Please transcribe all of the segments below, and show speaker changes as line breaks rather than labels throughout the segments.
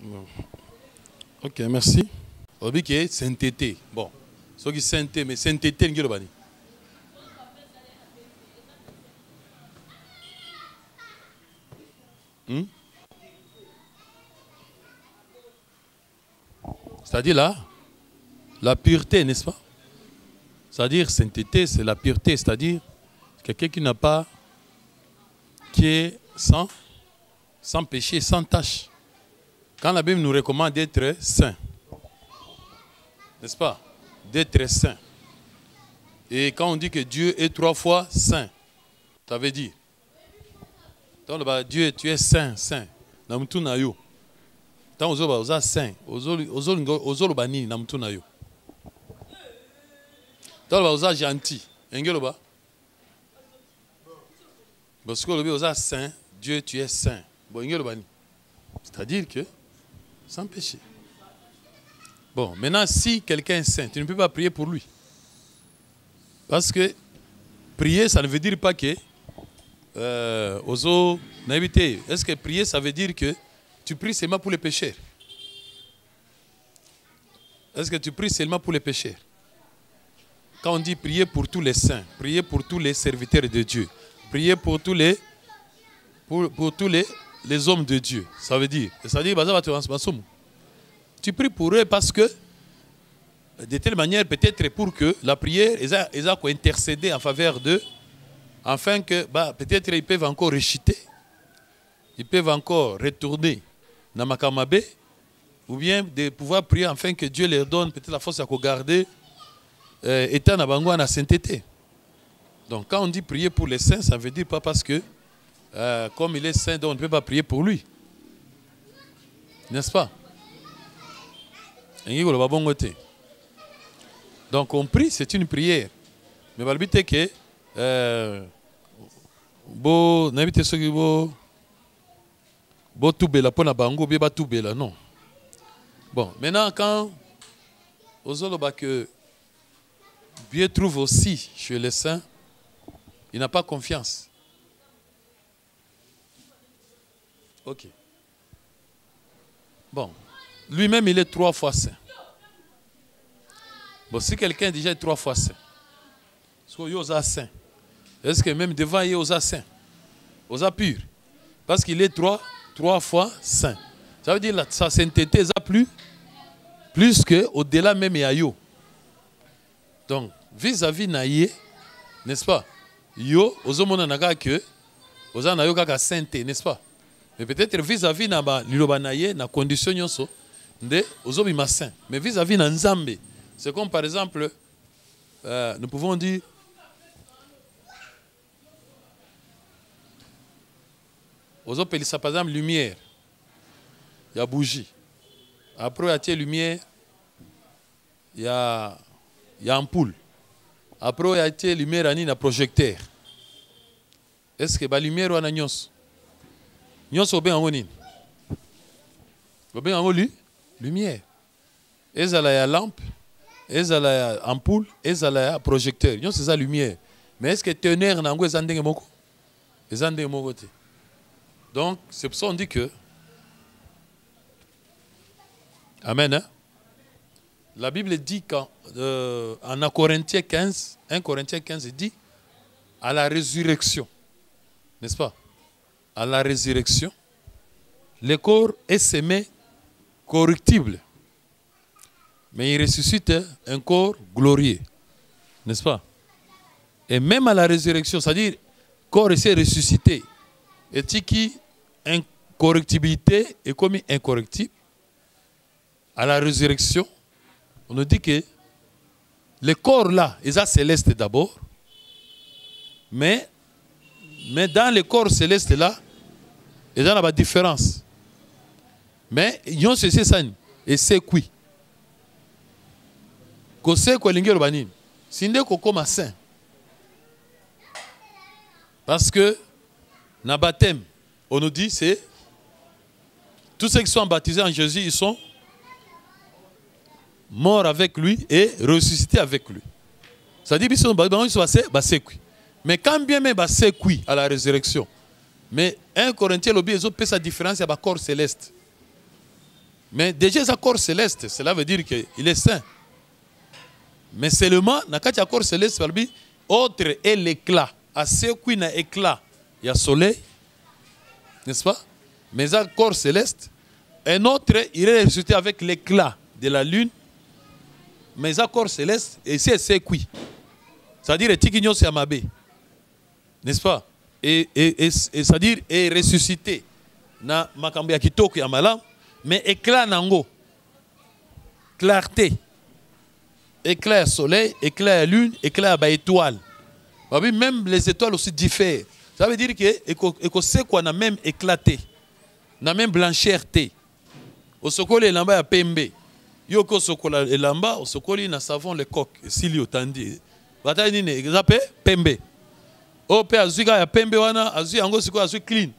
Bon. Ok, merci. Obi qui est sainteté. Bon. Ce qui est sainteté, mais sainteté, n'giro bani. C'est-à-dire là, la pureté, n'est-ce pas? C'est-à-dire sainteté, c'est la pureté, c'est-à-dire quelqu'un qui n'a pas, qui est sans péché, sans tache. Quand la Bible nous recommande d'être saint, n'est-ce pas? D'être saint. Et quand on dit que Dieu est 3 fois saint, ça veut dire, donc, Dieu, tu es saint, saint. Namtu na yo. Tant aux saint, aux bani namtu na yo. Tant aux gentil, engelo parce que le saint, Dieu, tu es saint. Bon, engelo bani. C'est-à-dire que sans péché. Bon, maintenant, si quelqu'un est saint, tu ne peux pas prier pour lui. Parce que prier, ça ne veut dire pas que est-ce que prier, ça veut dire que tu pries seulement pour les pécheurs? Est-ce que tu pries seulement pour les pécheurs? Quand on dit prier pour tous les saints, prier pour tous les serviteurs de Dieu, prier pour tous les hommes de Dieu, ça veut dire, tu pries pour eux parce que de telle manière, peut-être pour que la prière, ils ont intercédé en faveur d'eux, afin que peut-être ils peuvent encore réchiter, ils peuvent encore retourner dans Makamabe, ou bien de pouvoir prier afin que Dieu leur donne peut-être la force à garder étant à Bango en sainteté. Donc quand on dit prier pour les saints, ça ne veut dire pas parce que comme il est saint, donc on ne peut pas prier pour lui. N'est-ce pas? Donc on prie, c'est une prière. Mais le but est que non. Bon, maintenant quand que Dieu trouve aussi chez les saints, il n'a pas confiance. Ok. Bon, lui-même il est 3 fois saint. Bon, si quelqu'un déjà est 3 fois saint, saint, est-ce que même devant il est saint, pur? Parce qu'il est 3 fois saint. Ça veut dire que sa sainteté est plus que au-delà même et à yo. Donc, vis-à-vis naïe, n'est-ce pas? Yo, ozomona naga que, ozana yo kaka sainteté, n'est-ce pas? Mais peut-être vis-à-vis na ba liloba naïe, na condition nyonso, nde ozobima saint. Mais vis-à-vis na nzambe, c'est comme par exemple, nous pouvons dire, ozopelisa par exemple lumière, il y a bougie. Après il y a lumière, il y a ampoule. Après il y a lumière ani na projecteur. Est-ce que la lumière ou na nyos? Nyos obe en nini? Obe en lumière. Est-ce qu'il y a lampe? Est-ce qu'il y a ampoule? Est-ce qu'il y a projecteur? Nyos c'est ça lumière. Mais est-ce que tonnerre nango ezandenge moko? Ezandenge moko te. Donc c'est pour ça qu'on dit que Amen. Hein? La Bible dit qu'en 1 Corinthiens 15, il dit à la résurrection, n'est-ce pas? À la résurrection, le corps est semé corruptible, mais il ressuscite un corps glorieux, n'est-ce pas? Et même à la résurrection, c'est-à-dire le corps est ressuscité, et qui incorruptibilité est comme incorruptible. À la résurrection, on nous dit que le corps là, il est céleste d'abord, mais dans le corps céleste là, il y a une différence. Mais ils ont cessé ça, et c'est quoi? Que c'est quoi l'ingénieur banin? C'est une comme saint. Parce que dans le baptême, on nous dit c'est tous ceux qui sont baptisés en Jésus, ils sont morts avec lui et ressuscités avec lui. Ça dit qu'ils sont c'est quoi? Mais quand bien même c'est quoi à la résurrection? Mais 1 Corinthiens, ils ont fait sa différence avec le corps céleste. Mais déjà, ce corps céleste, cela veut dire qu'il est saint. Mais seulement, dans le corps céleste, autre est l'éclat. À ce qui n'a éclat, il y a le soleil, n'est-ce pas? Mais un corps céleste, un autre, il est ressuscité avec l'éclat de la lune. Mais un corps céleste, et c'est qui? C'est-à-dire, Tikinyo c'est Amabé. N'est-ce pas? Et c'est-à-dire, est ressuscité. Na makambi kitoko ya malam, mais éclat nango. Clarté. Éclair soleil, éclair lune, éclair étoile. Même les étoiles aussi diffèrent. Ça veut dire que c'est quoi n'a même éclaté, n'a même blanchèreté. Au sokoli elamba ya pembe. Yoko sokola elamba, au sokoli na savon le coq, sili otandi. Bataille nini exape pembe. O pe azuka ya pembe wana, azu yango siko azu clean.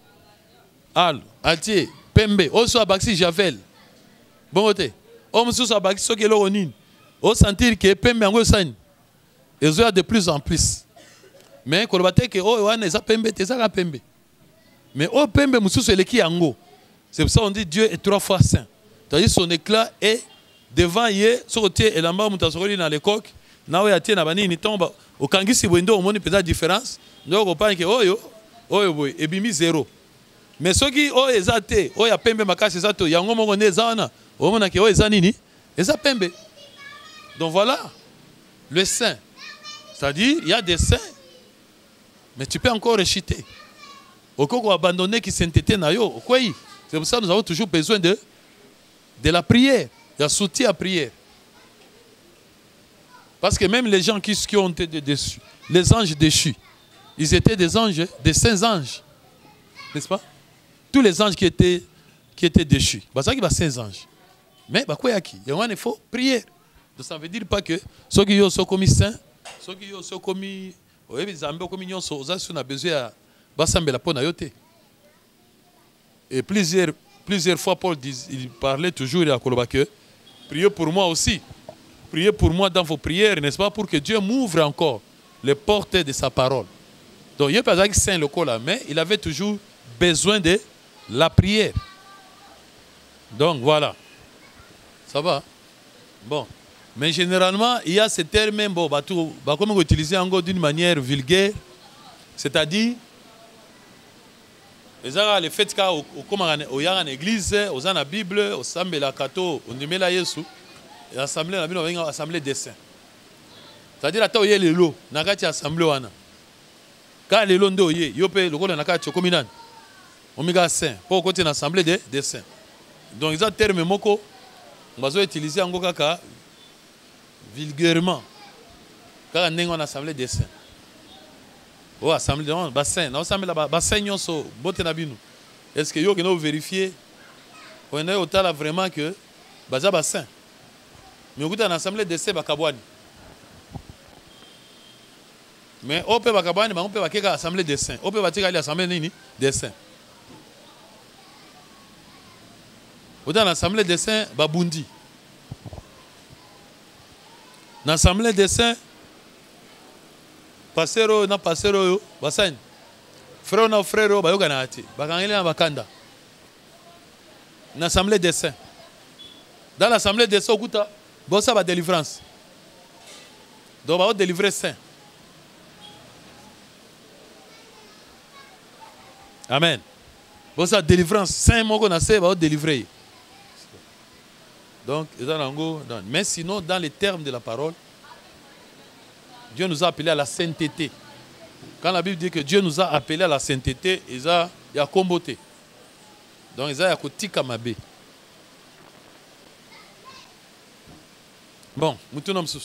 Al, atie pembe, o so abaxi javel. Bon côté. O mususu abaxi sokelo onine. Au sentir que pembe yango sani ezoya de plus en plus. Mais quand on battait que oh wana eza pembe tezaka pembe. Mais oh pembe mususu eleki yango. C'est pour ça qu'on dit Dieu est 3 fois saint. C'est-à-dire son éclat est devant yé sokotie elamba mutasokoli na lecoq na we atie na bani ni tomba okangisi bwendo omoni peza différence ndoko pa que oyo boy ebimi zéro. Mais soki oh ezate oh ya pembe makasi zato yango moko ne ezana omona que oh ezani ni eza pembe. Donc voilà, le saint. C'est-à-dire, il y a des saints, mais tu peux encore rechuter. Au cas où abandonner qui sainteté na yo, c'est pour ça que nous avons toujours besoin de la prière, de soutien à la prière. Parce que même les gens qui ont été déçus, les anges déchus, ils étaient des anges, des saints anges. N'est-ce pas? Tous les anges qui étaient déchus. C'est ça qui va saints anges. Mais il faut prier. Donc ça ne veut dire pas que ceux qui sont commis saints, ceux qui sont commis, ils ont besoin de la peau. Et plusieurs fois, Paul il parlait toujours à que priez pour moi aussi. Priez pour moi dans vos prières, n'est-ce pas, pour que Dieu m'ouvre encore les portes de sa parole. Donc il n'y a pas que saint le col là, mais il avait toujours besoin de la prière. Donc voilà. Ça va? Bon. Mais généralement, il y a ce terme, bon, comme on utilise d'une manière vulgaire, c'est-à-dire, le fait qu'il y a une église, il y a une Bible, il y a une Kato, on y met la Yesu, et l'assemblée, on a une assemblée des saints. C'est-à-dire, il y a le lot, il y a une assemblée. Quand le lot il y a un on a saint, pour côté de l'assemblée des saints. Donc, il y a un terme moko, on va utiliser en Gokaka vulgairement. Quand on a une assemblée des saints. Oh, assemblée de bassin. Dans l'assemblée là, bassin nyonso, bote na bino. Est-ce que yo que nous vérifier? On est au tal vraiment que baza bassin. Mais on a une assemblée des saints bakabwani. Mais on peut bakabwani, mais on peut bakeka assemblée des saints. On peut bakeka l'assemblée nini des saints. On a l'assemblée des saints babundi. Dans l'assemblée des saints, pasero na pasero yo, basani. Frère na frère yo, bayoka na ati. Bakangeli na bakanda. Dans l'assemblée des saints. Dans l'assemblée des saints, okuta, bosa ba délivrance. Donc ba délivrer saint. Amen. Bosa délivrance, saint moko na se ba délivrer. Donc, mais sinon, dans les termes de la parole, Dieu nous a appelés à la sainteté. Quand la Bible dit que Dieu nous a appelés à la sainteté, il y a comboté. Donc, il y a kotika mabe. Bon, nous tournons sous.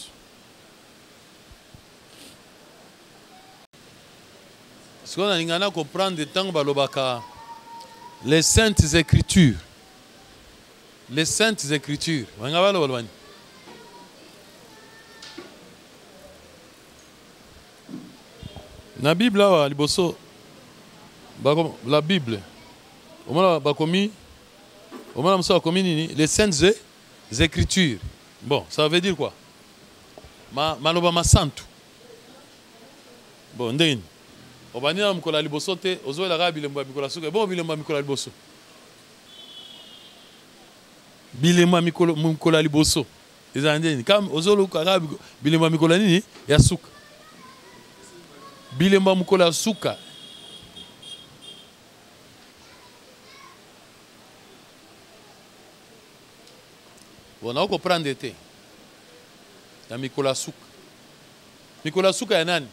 Ce qu'on a comprendre de temps les saintes écritures. Les saintes écritures. La Bible, la Bible, les saintes écritures. Bon, ça veut dire quoi? Maloba masantu. Bon, ndeni. Obania mkola liboso te, ozo la gabi lemba mikola suka. Bon bilemba mikola liboso. Bilema mikola liboso. Ezandeni. Comme ozolo kaka bilema mikola nini ya suka. Bilema mikola suka. Bon, on va prendre été. Ya mikola suka. Mikola suka ya nani?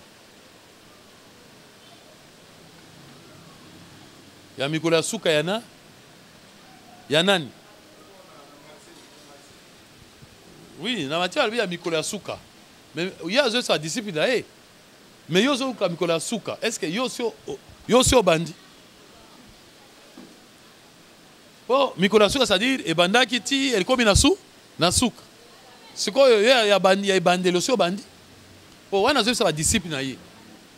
Ya mikola suka ya na? Ya nani? Oui, na matière ya mikola suka. Mais il y a des disciples là. Mais yo zo ka mikola suka. Est-ce que yo sio bandi? Bon, mikola suka c'est-à-dire e bandaki ti el komi na suka. Siko ya bandi ya bandelo sio bandi. Bon, wana zo sa disciple na ye.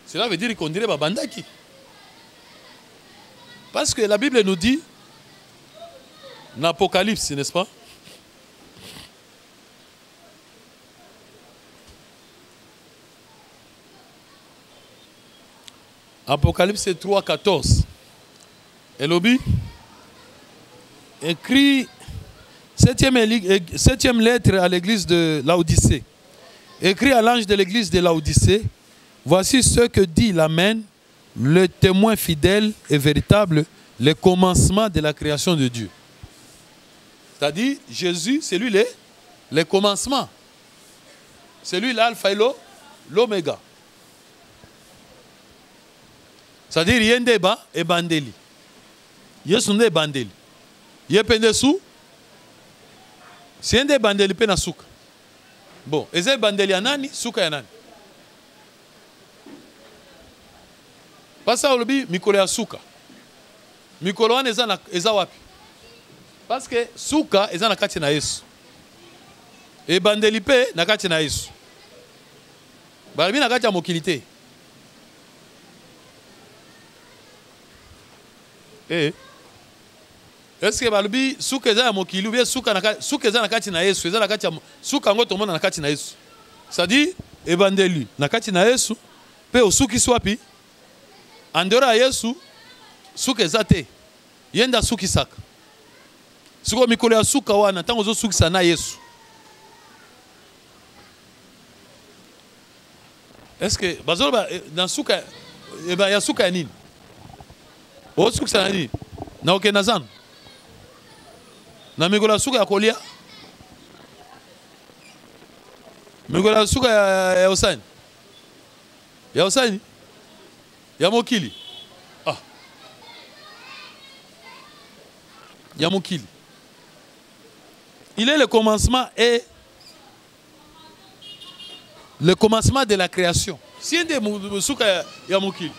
Cela veut dire qu'on dirait ba bandaki. Parce que la Bible nous dit, dans l'Apocalypse, n'est-ce pas? Apocalypse 3, 14. Elobi écrit septième lettre à l'église de Laodicée. Écrit à l'ange de l'église de Laodicée, voici ce que dit l'Amen, le témoin fidèle et véritable, le commencement de la création de Dieu. C'est-à-dire, Jésus, c'est lui le commencement. C'est lui l'alpha et l'oméga. C'est-à-dire, il y a un débat et bandeli. Il y a un bandeli. Il y a un sous. C'est un des bandeli pe na souka. Bon, et c'est bandeli ya nani, souka ya nani. Parce que mikolo ya suka. Mikolo wana eza wapi? Parce que suka eza na kati na Yesu. E bandeli pe na kati na Yesu. Balobi na kati ya mokili te. Est-ce que balobi suka eza ya mokili ou bien suka eza na kati na Yesu, eza na kati ya suka ngo tomona na kati na Yesu. C'est-à-dire e bandeli na kati na Yesu pe osuki swapi? Andora Yesu suka ezate yenda suki saka siko mikolo ya suka wana tango zo suki sana Yesu. Est-ce que bazolo dans suka ya suka ya nini? O suki sana nini? Na okena zana na mikolo ya suka ya kolia, mikolo ya suka ya osani ya osani ya mokili. Ah. Ya mokili. Il est le commencement et le commencement de la création. Si il y a ya mokili.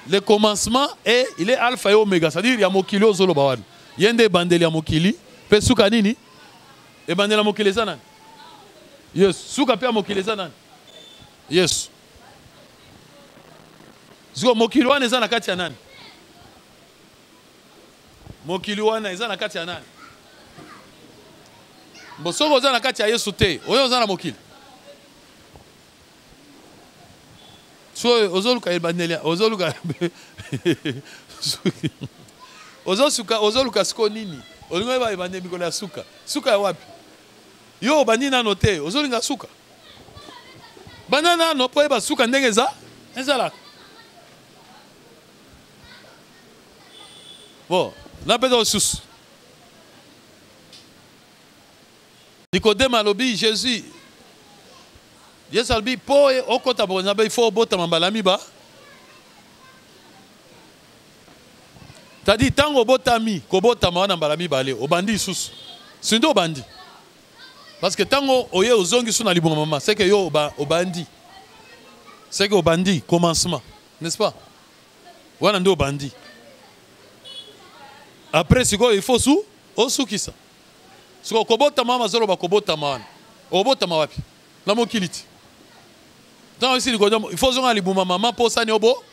Le commencement et il est alpha et oméga, c'est-à-dire il y a mokili au zolo bawan. Il y a des bandeli ya mokili, pe suka nini? E bandela mokili za nani? Yes, suka pe mokili za nani? Yes. Ziko mokili wana eza na kati ya nani? Mokili wana eza na kati ya nani? Mbosoko eza na kati ya Yesu te, oyo eza na mokili. So ozoluka ebandelia, ozoluka ozoluka siko nini? Olingo ba ebande mikolo ya suka. Suka ya wapi? Yo bandi nano te, ozolinga suka. Banana no po eba suka ndenge ezalaka. Bon, là peut-être sous. Nicodème a lobby Jésus. Jésus a dit pour au côté de il faut botter mambalami ba. T'as dit tango botami, ko botama wana mambalami balé, obandi sous. C'est ndo bandi. Parce que tango oye ozongi suna libonga mama, c'est que yo obandi. C'est que obandi commencement, n'est-ce pas? Wana ndo bandi. Après, il faut suki ça. Si on kobota mama zolo ba kobota man. Obota mawapi. Na mokiliti. Tant ici il faut zonga libuma mama po sani obo.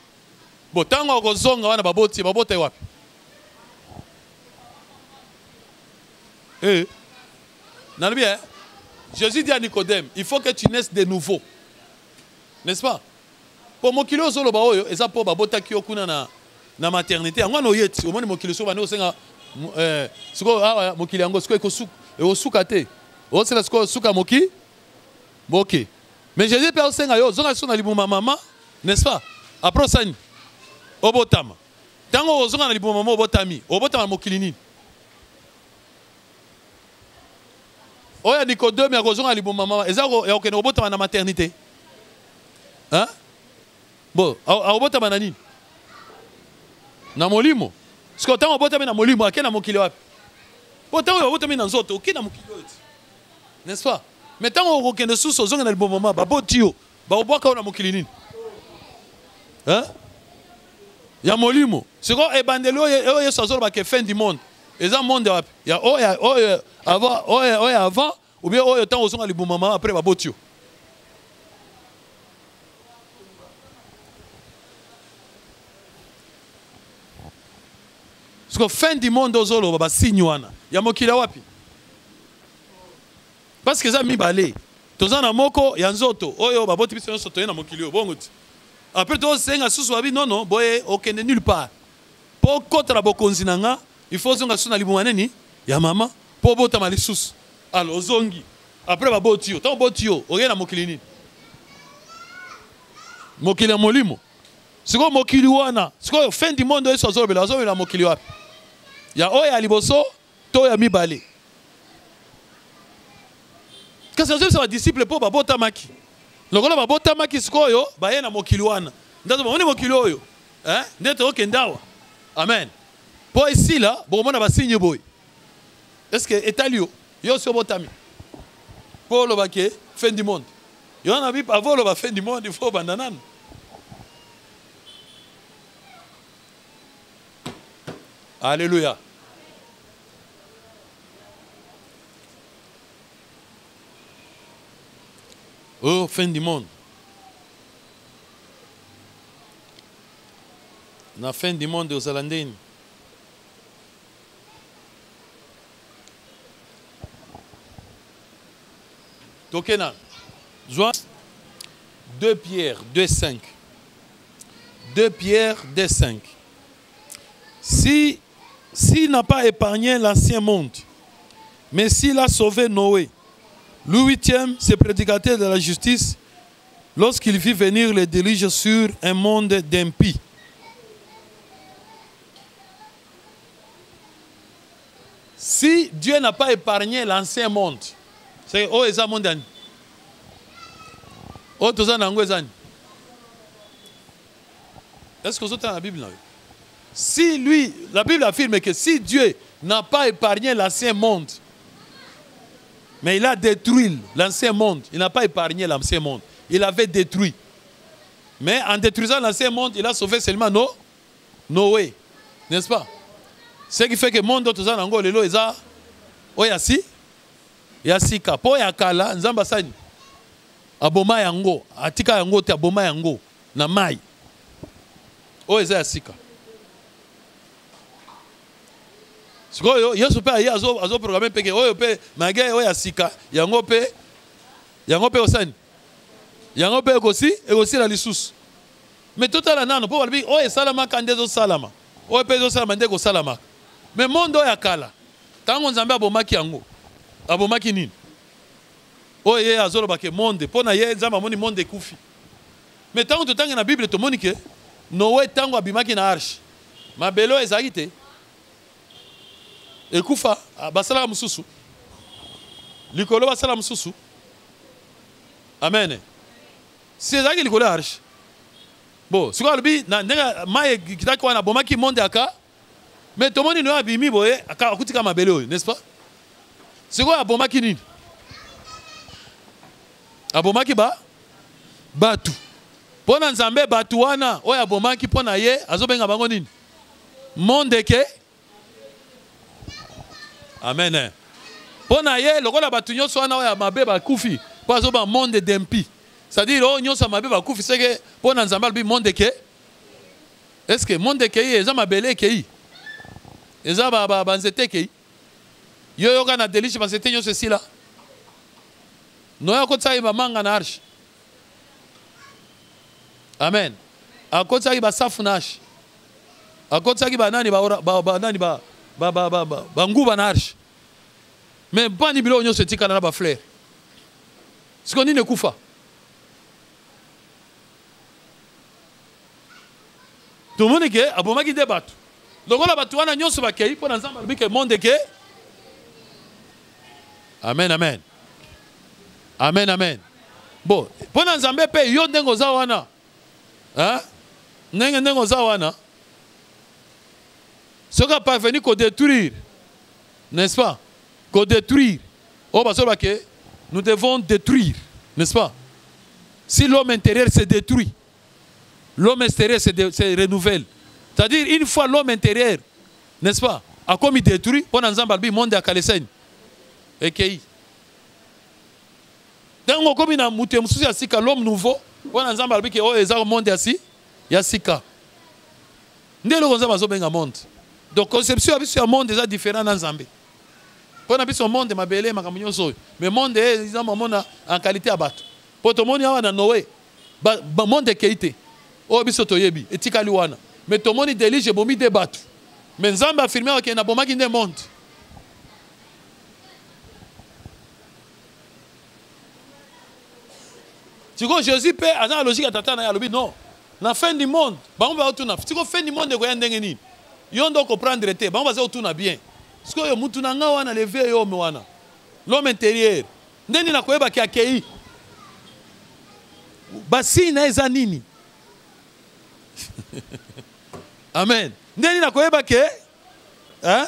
Bo tango ko zonga wana babota wapi. N'a bien. Jésus dit à Nicodème, il faut que tu naisses de nouveau. N'est-ce pas? Pour mokilo zolo ba oyo, eza po babota ki okuna na maternité. Angwa no yeti, omoni mokili so bano senga siko mokili yango siko et au soukate. O c'est la souka moki. Ok. Mais Jésus peut aussi ngayo zonga sona libuma maman, n'est-ce pas? Après ça obotama. Tango zonga na libuma maman obotami. Obotama mokilini. Oya Nicodème ya zonga libuma maman. Ezako ya okene obotama na maternité. Hein? Bon, obotama na nini? Na molimo. Parce que tango obotama na molimo akena mokili wapi? Tango obotama na nzoto okena mokili wapi? N'est-ce pas? Mais tant qu'on reconnaît sous ce zone, bon moment, bah tio, bah au bois qu'on a mon kilinin. Hein? Il y a molimo. C'est quoi? Et bandelo, il y a ce zone qui est fin du monde. Et ça monde il y a avant, ou bien il y a tant aux zones bon moment après bah tio. Parce que fin du monde aux zones, bah signoana. Il y a mon kilawapi. Parce que ça mi balé. Toza na moko ya nzoto oyo baboti biso nzoto na mokili bongoti. Après to senga susu abi non boye okende nulle part. Po kotra bokonzi nanga, il faut zonga suna libuma neni ya mama po bota mali susu. Alors zongi. Après baboti yo, to boti yo, oye na mokili ni. Mokili ya molimo. Siko mokili wana, siko fin du monde eso zobela zobela mokili wapi. Ya oya liboso to ya mi balé. Quand c'est un disciple pour babota maki. Le gars babota maki skoyo baye na mokili wana. Ndazo ba mokili oyo. Hein? Ndeto okendawa. Amen. Pour ici là, bon mona ba signe boy. Est-ce que etalio yo so botami. Pour le baké fin du monde. Yo na bi avant le ba fin du monde, il faut bandanan. Alléluia. Oh, fin du monde. La fin du monde aux Hollandais. Tokena. 2 Pierre 2,5. 2 Pierre 2,5. S'il n'a pas épargné l'ancien monde, mais s'il a sauvé Noé, le 8e, c'est prédicateur de la justice lorsqu'il vit venir les déluge sur un monde d'impies. Si Dieu n'a pas épargné l'ancien monde, c'est oh eza monde. Oh toza nango ezani. Est-ce que vous entendez la Bible là? Si lui, la Bible affirme que si Dieu n'a pas épargné l'ancien monde, mais il a détruit l'ancien monde. Il n'a pas épargné l'ancien monde. Il avait détruit. Mais en détruisant l'ancien monde, il a sauvé seulement Noé. N'est-ce pas? Ce qui fait que le monde d'autres gens, lelo eza oyasi yasika po yakala nzamba sani aboma yango atika yango te aboma yango na mai oyeza yasika. Sikoyo Yesu pe ayi azo programme peke oyo pe magay oya sika yango pe osani yango pe ekosi la lisusu. Mais tout à la nano po balbi oyo salama kandezo salama oyo pe zo salama ndeko salama. Mais monde oya kala tango nzambe abomaki yango abomaki nini oyo ye azoloba ke monde pona ye nzambe amoni monde ekufi. Mais tango totange na Bible tomoni ke Noé tango abimaki na arche mabelo ezaki te ekufa basala mususu likolo basala mususu. Amen. Si ezaki likolo arche bon siko alobi na ndenga maye kitaki wana bomaki monde aka mais tomoni no abimi boye aka akutika mabele oyo, n'est-ce pas? Siko abomaki nini abomaki batu pona nzambe batu wana oyo abomaki pona ye azobenga bango nini monde ke. Amen. Pona ye lokola batu nyonso wana oya mabe bakufi po azoba monde d'impi. C'est-à-dire oh nyonso mabe bakufi c'est que pona nzamba bi monde ke. Est-ce que monde ke eza mabele ke eza banzete ke yo yoka na délice banzete nyonso si là. Noya ko tsai ba manga na arche. Amen. Akotsaki ba safu na arche. Akotsaki ba nani ba nani ba nguba na arche. Mais pas ni bilo nyonso tika na ba fleur. Ce qu'on dit ne kufa. Tout le monde est que abomaki débat. Donc on a battu wana nyonso ba kei pour ensemble que monde que Amen amen. Amen amen. Bon, pour ensemble pe yo ndengo za wana. Hein? Ndengo za wana. Ce qui pas venu qu'au détruire. N'est-ce pas? Qu'au détruire. Oh bah que nous devons détruire, n'est-ce pas? Si l'homme intérieur se détruit, l'homme extérieur se renouvelle. C'est-à-dire, une fois l'homme intérieur, n'est-ce pas, a comme il détruit, on a un monde à Kalesen. Et qui? Donc, comme il a muté, l'homme nouveau, on a un monde qui est un monde assis, il y a Sika. Nous avons un monde. Donc, conception est un monde déjà différent dans Zambie. Pour un monde, ma belle, ma camion, mais le monde est en qualité à battre. Pour tout le monde, il y a Noé. Le monde est qualité. Oh, bisoto yebi, et tikaliwana. Mais tout le monde est délige, bon, il débat. Mais Zambie a affirmé qu'il y a un bon monde. Tu vois, Jésus peut, à la logique, à non. La fin du monde, on va tout na. Tu vois, fin du monde, il y a un dengeni. Ils doivent comprendre, on va tout na bien. Parce que l'homme intérieur, ndeni na koyeba ki akei. Basi na eza nini? Amen. Ndeni na koyeba ke hein?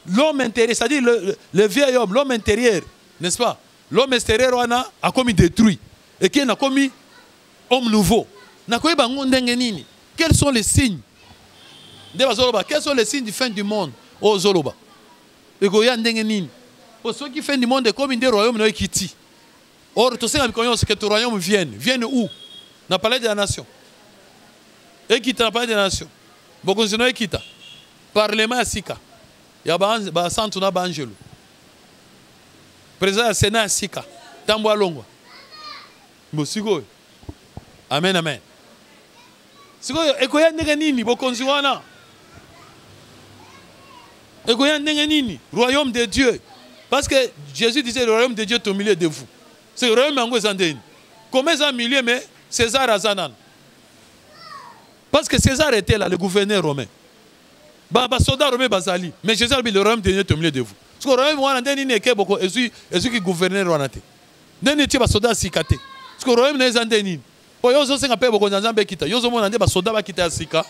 L'homme intérieur, c'est-à-dire le vieil homme, l'homme intérieur, n'est-ce pas? L'homme extérieur wana a commis détruit et qui a commis homme nouveau. Na koyeba ndenge nini? Quels sont les signes? Quels sont les signes du fin du monde? Oh Zoloba. Et pour ceux qui font du monde comme des royaumes ne quittent. Or, tout ça, c'est que ton royaume vienne où? Dans le palais de la nation. Et quitte dans le palais de la nation. Beaucoup de gens quittent. Parlement à Sika. Il y a un centre na Banjelo. Président du Sénat à Sika. Tamboa Longwa. Mosigo. Amen, amen. Sigo, et quoi y a nini, beaucoup de gens. Et quoi y a royaume de Dieu. Parce que Jésus disait le royaume de Dieu est au milieu de vous. C'est le royaume de Dieu. Comment ça au milieu, mais César a Zanan. Parce que César était là, le gouverneur romain. Le soldat romain Bazali. Mais Jésus a dit le royaume de Dieu est au milieu de vous. Parce que le royaume de Dieu est beaucoup. Et celui qui gouverneur romain. N'est pas soldat sikaté. Parce que le royaume de Dieu. Pour eux, ils ont beaucoup de gens qui Ils ont dit soldat qui à Sika.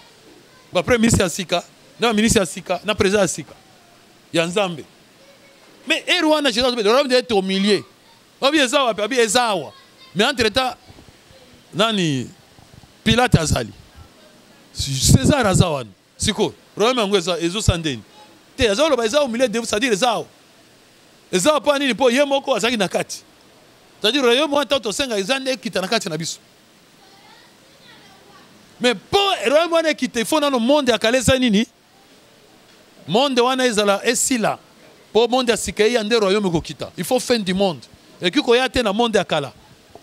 Après ministre à Sika. Non, ministre à Sika. Non, président à Sika. Il y a un Zambé. Mais le royaume de Dieu est au milieu. Mais entre-temps, Nani Pilate Azali. César Azawan. Siko. Royaume Angweza Ezo Sandeni. Te Azalo ba Ezao au milieu de vous, c'est-à-dire Ezao. Ezao pas ni po yemoko azaki nakati. C'est-à-dire royaume wa toto senga ezande kita nakati na biso. Mais pour royaume wana kita il faut dans le monde ya kalesa nini? Monde wana ezala esila. Pour monde ya sikai ande royaume ko kita. Il faut fin du monde. Et qui koya te na monde ya kala.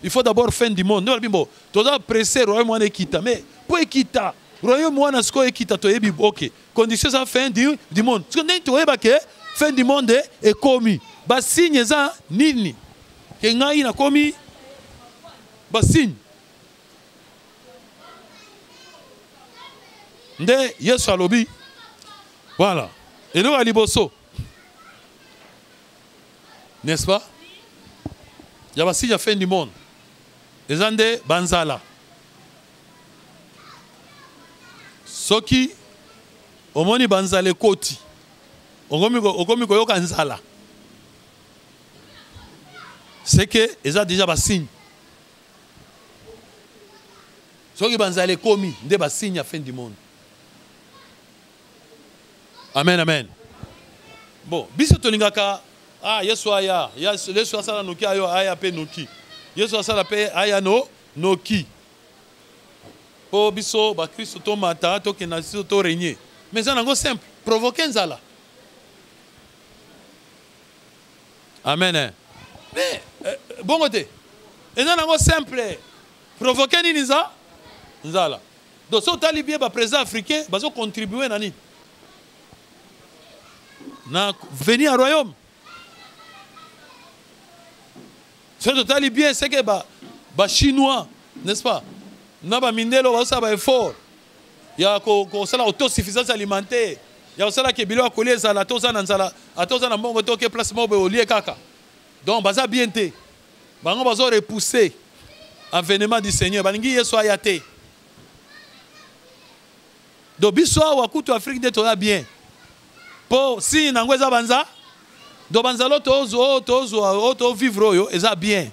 Il faut d'abord fin du monde. Nous bimbo. Toza presser royaume wana kita. Mais pour kita royaume wana sko ekita to yebi OK. Condition ça fin du monde. Ce que tu eba ke fin du monde est commis. Ba signe ça nini. Ke ngai na commis ba signe. Nde Yesu alobi. Voilà. Et nous aliboso. N'est-ce pas? Il y a ba signe à fin du monde. Les ande banzala. Soki omoni banzale koti okomi koyoka nzala c'est que ils ont déjà ba signe soki banzale komi nde ba signe à fin du monde. Amen amen. Bon biso tolingaka Yesu aya Yesu asala noki ayo aya pe noki Yesu asala pe aya no noki. Oh, biso, ba Christ tomata, to kenasi to régner. Mais ça n'est simple. Provoquer nzala. Amen. Mais, bon côté. Et ça n'est simple. Provoquer ni nzala. Donc, si on a libéré le président africain, ils ont contribué à venir au royaume. C'est totalement bien, c'est que les Chinois, n'est-ce pas? Nous avons un effort. Il y a une autosuffisance alimentaire. Il y a aussi qui bilo akolé ça la toza nanzala atoza na mbongo toke place mo be olie kaka. Donc baza bien té. Bango bazo repousser avènement du Seigneur. Baningi yeso ayate. Do biso wa kutu Afrique de toza bien. Po si nangweza banza do banza lo to vivre yo eza bien.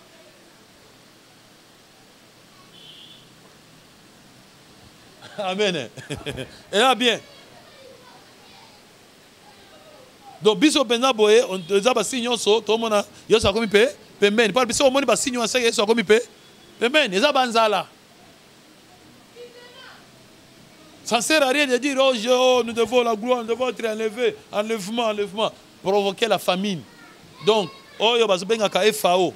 Amen. Eza bien. Donc biso penza boye on eza ba signe so to mona yo sa komi pe pembeni par biso moni ba signe sa yo sa komi pe pembeni eza banzala. Ça ne sert à rien de dire oh nous devons la gloire, nous devons être enlevés, enlèvement, provoquer la famine. Donc oh yo bazo benga ka FAO.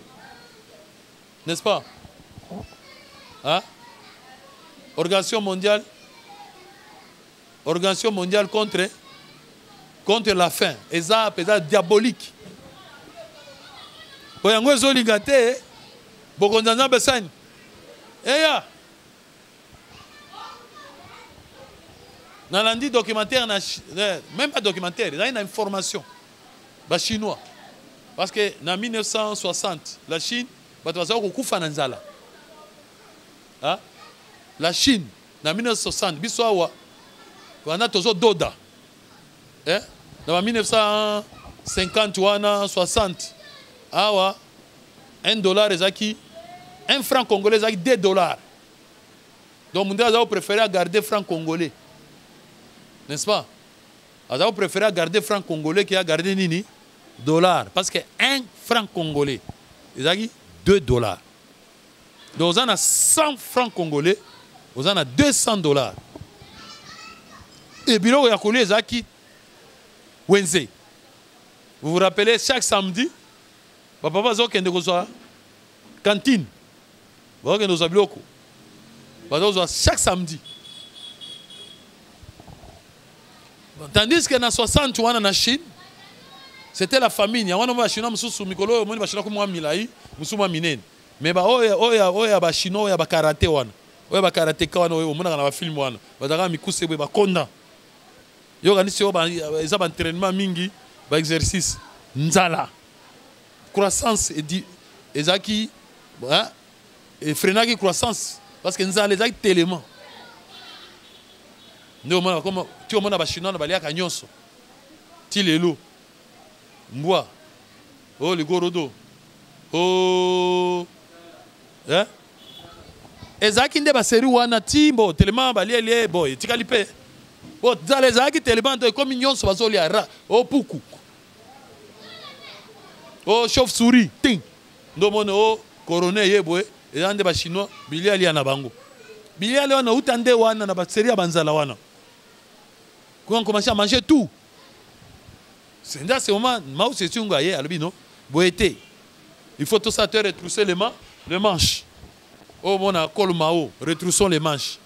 N'est-ce pas? Hein? Organisation mondiale contre la faim. Et ça, c'est diabolique. Pour y avoir des gâtés, beaucoup de gens besoin. Dans l'andi documentaire, même pas documentaire, il y a une information. Les Chinois. Parce que en 1960, la Chine, la Chine, en 1960, on a toujours Doda. Dans 1950 ou 60, $1 est 1 franc congolais est $2. Donc, on a préféré garder franc congolais. N'est-ce pas? On a préféré garder franc congolais qui a gardé nini $. Parce que 1 franc congolais est $2. Donc, on a 100 francs congolais, on a $200. Et bilo ya koli ezaki Wednesday. Vous vous rappelez chaque samedi papa bazo kende kozwa cantine. Bazo kende kozwa biloko. Bazo chaque samedi. Tandis que dans 60 wana na Chine, c'était la famine. Ya wana ba Chinois mususu mikolo moni ba Chinois ko mwa milai, mususu mwa minene. Mais ba oya ba Chinois oya ba karaté wana. Oya ba karaté ka wana oya mona na ba film wana. Ba daga mikuse ba konda. Yo ganisi yo ba entraînement mingi ba exercice nzala croissance et ezaki hein et frenaki croissance parce que nzala ezaki tellement ndio mona comme tu mona ba chinois na baliaka nyonso ti lelo mbwa oh ligorodo oh hein ezaki nde ba série wana timbo tellement baliele boy tikali pe. Bon, dans les agues tellement de communion sur bazoli ara au poukou. Au chauve-souris, ting. Ndomone au coroné yeboé et dans des chinois, bilia ali na bango. Bilia ali wana utande wana na ba série banzala wana. Quand on commence à manger tout. C'est dans ce moment, Mao Tse-tung aye albino, boété. Il faut tout ça te retrousser les manches. Oh mon akol Mao, retroussons les manches.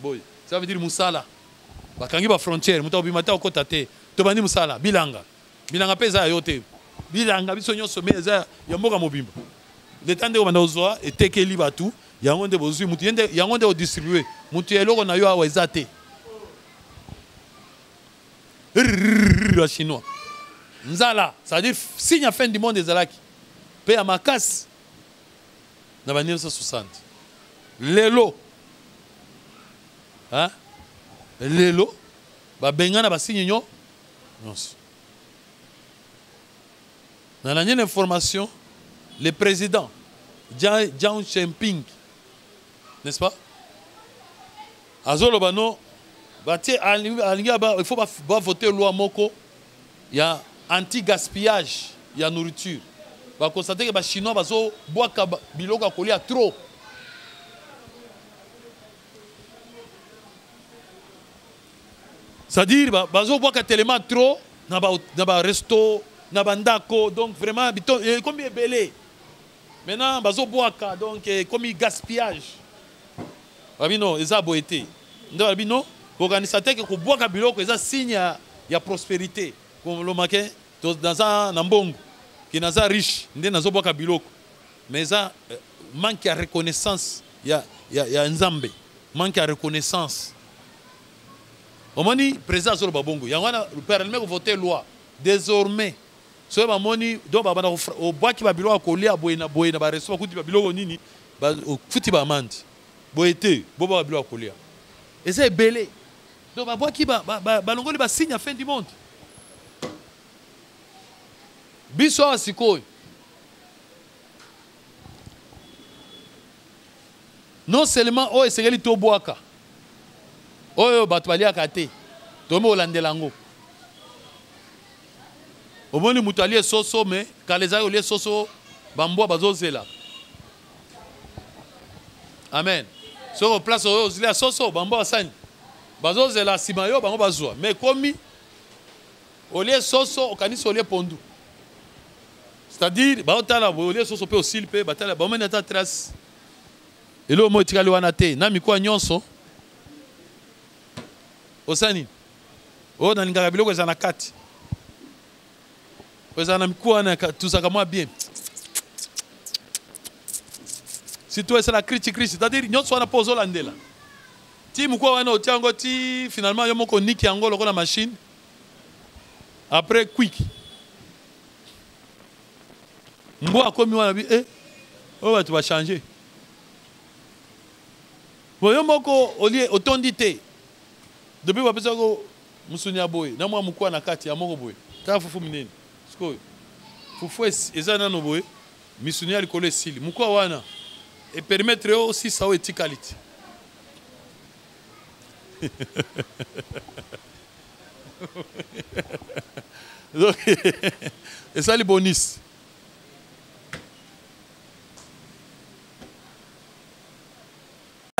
Boy, ça veut dire musala. Bakangi ba frontière muta obimata okota te to bani musala bilanga peza yote bilanga biso nyonso meza ya mboka mobimba le temps de banda ozwa etekeli batu yango nde bozwi mutu yende yango nde o distribuer mutu eloko na yo awa ezate la chinois nzala ça veut dire signe à fin du monde ezalaki pe ya makasi na ba 1960 lelo hein lelo ba bengana ba signe nyo nyonso dans la dernière information le président Jiang Jinping n'est-ce pas azolo bano batie il faut pas voter loi moko il y a anti gaspillage il y a nourriture ba constater que ba chinois bazo boaka biloko kolia trop. C'est-à-dire, bazo boka tellement trop, na ba resto, na bandako, donc vraiment, comme il belé. Maintenant, bazo boka, donc comme il gaspillage. Babino, ils ont boité. Babino, organisateur qui boka biloko, ils ont signe ya prospérité. Comme le maquin, dans un nambong, qui n'a pas riche, ils n'ont boka biloko. mais ça manque de reconnaissance. Il y a Nzambe. Manque de reconnaissance. Au moment où le président Zoro Babongo, il y a un parlement qui a voté loi. Désormais, so ba moni do ba bana o bwaki ba bilo akolia boyena ba reso kuti ba bilo nini ba futi ba mandi boyete bo ba bilo akolia et c'est belé do ba bwaki ba longoli ba signe à fin du monde biso asikoy non seulement o esengeli to bwaka oyo bato baliaka te to mo landelango. Au moins, nous avons soso, mais quand les gens ont soso, bamboa bazozela. Amen. Sur la place où ils ont soso, bamboa sani. Bazozela simayo, bamboa bazoa. Mais comme au lieu soso, au canis au lieu pondu. C'est-à-dire, baotala au lieu soso pe aussi pe, batala bamene ata trace. Et là, moi tikali wanate, na mikwa nyonso. Osani. Oh, na lingaka biloko za nakati. Tout ça comme bien. Si toi c'est la critique, c'est-à-dire nous sommes pas aux Hollandais. Si nous avons finalement nous avons niqué la machine. Après quick. Nous avons commis on dit oh tu vas changer. Bon yo moko otondité. Depuis que je suis Moussounia boy, na moi mukwa na kati ya moko boy. Ta fufu minene. Fufu ezana no boy misunia likolo esili mukwa wana et permettre aussi ça et qualité. Donc et ça les bonus.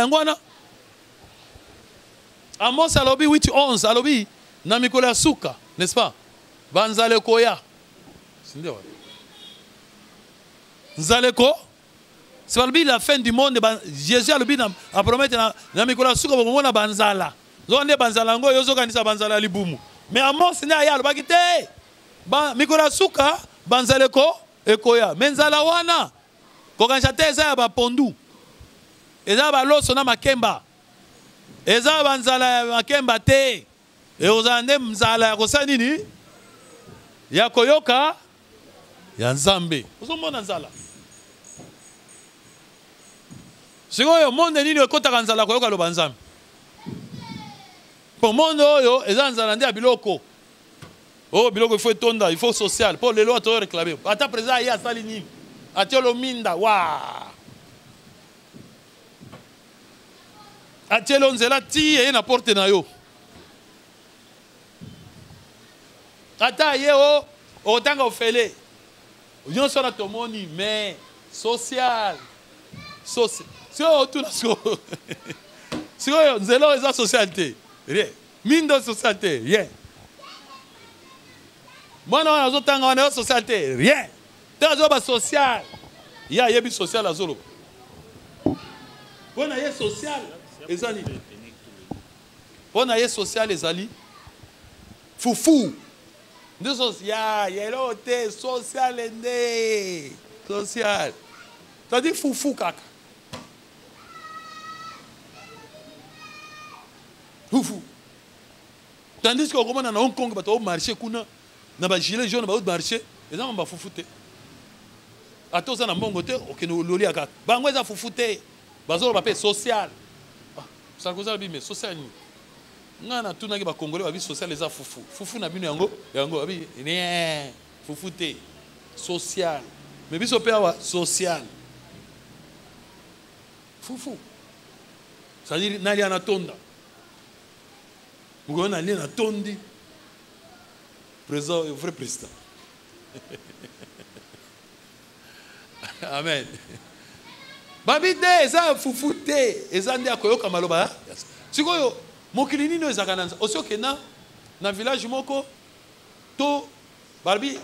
Ngwana Amos alobi 8:11 alobi na mikolo ya suka, n'est-ce pas? Banzale koya. Nzaleko, c'est la fin du monde. Jésus a promis na mikolo suka bomona banzala. Zonde banzala ngo yozo kanisa banzala libumu. Mais Amos ne aya alobaki te. Ba mikolo suka banzaleko ekoya. Menzala wana kokanisa te eza ba pondu. Eza ba loso na makemba. Eza banzala makemba te. Et ozande mzala kosa nini? Ya koyoka ya Nzambe. Uzomona nzala. Sikoyo monde nini ekotaka nzala koyoka loba Nzambe. Pour monde oyo eza nzala nde ya biloko. Oh biloko il faut tonda, il faut social. Pour les lois to réclamer. Ata président ya sali nini? Atiolo minda wa. Atielo nzela ti e na porte na yo. Ata yeo otanga ofele. Yon sona tomoni mais social. Social. Si on tout na so. Si on zelo eza socialité. Rien. Mindo socialité, rien. Moi non azotanga wana socialité, rien. Tazo ba social. Ya yebi social azolo. Bona ye social ezali. Bona ye social ezali. Foufou. Nous social, il y a l'autre social et social. Ça dit foufou kaka. Foufou. Tandis qu'au moment dans Hong Kong, bah au marché kuna, na ba gilet jaune ba au marché, les gens ba foufouté. A tous en bon côté, ok nous loli aka. Ba ngwe za foufouté. Ba zo ba pe social. Ça cause la mais social ni. Ngana tunaki ba congolais ba bi social les a foufou. Foufou na bino yango abi rien. Foufouté social. Mais biso pe wa social. Foufou. Ça dit nali anatonda. Vous avez un tondi. Président, vrai président. Amen. Babide, ça foufouté. Et ça dit à Koyoka Maloba. Si vous avez mokili nino ezakananza. Aussi que na village moko to Barbie.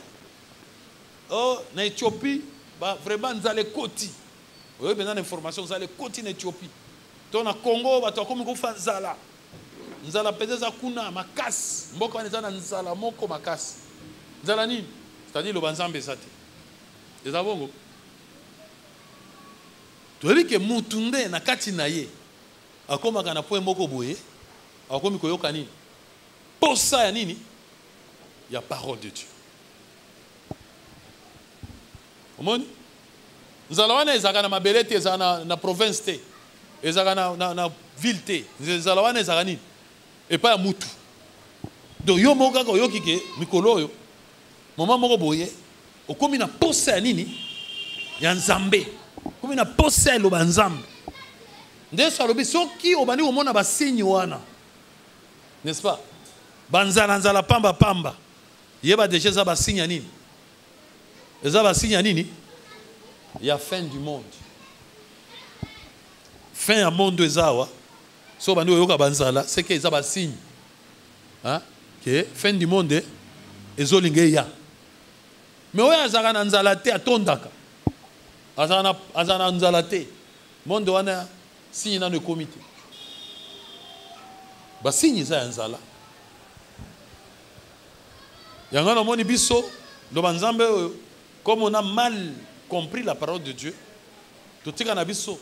Oh, na Éthiopie, bah vraiment nzale koti. Vous avez besoin d'informations, nzale koti na Éthiopie. To na Congo, bah to comme ko fanzala. Nzala pedeza kuna makasi mboka wana na nzala moko makasi nzala nini c'est-à-dire le banzambe sate eza bongo Tu as vu que Moutunde na kati na ye. Akoma kana point moko boye. Akomi koyoka nini? Posa ya nini? Il y a parole de Dieu. Omoni? Nzalawana ezaka na mabele te, ezaka na province te. Ezaka na ville te. Nzalawana ezaka nini? Et pas ya mutu. Donc yo moko kaka oyoki ke mikolo oyo. Mama moko boye. Okomi na posa ya nini? Ya Nzambe. Okomi na posa ya loba Nzambe. Ndeso alobi soki obani omona ba signe wana. N'est-ce pas? Banzala nzala pamba pamba. Yeba déjà za ba signe nini? Eza ba signe nini? Il y a fin du monde. Fin ya monde ezawa. So bandi oyoka banzala, c'est que eza ba signe. Hein? Que fin du monde ezolinge ya. Mais oya azaka na nzala te atondaka. Azana nzala te. Monde wana signe na ne comité. Ba signe eza ya nzala. Yanga na moni biso do banzambe comme on a mal compris la parole de Dieu. Tout tika na biso.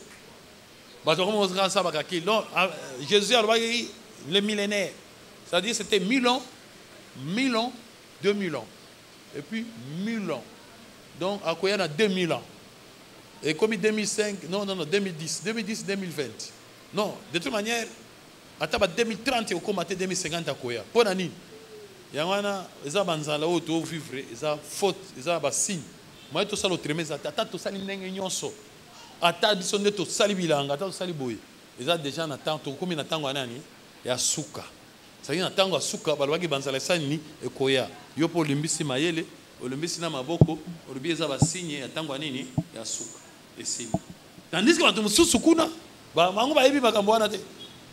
Ba to comme ça bakaki. Non, Jésus a le millénaire. C'est-à-dire c'était 1000 ans, 2000 ans. Et puis 1000 ans. Donc à quoi il y a 2000 ans. Et comme 2005, non, 2010, 2020. Non, de toute manière, à 2030, il y a 2050 à quoi. Pour l'année, il y a un banzala auto vivre, il y a faute, il y a un signe. Moi, tout ça, le trémé, tout ça, il y a un so. Ata disonne tout ça, il y a un sali boy. Il y a déjà un temps, comme il y a un temps, il y a souka. Ça y est, un temps, souka, balwagi banzala sani et koya. Yo pour limbisi mayele, limbisi na maboko, limbisi za basinye, ya tango nini, ya souka. Et signe. Tandis que tu mususu kuna, ba mangu ba yebi makambo wana te.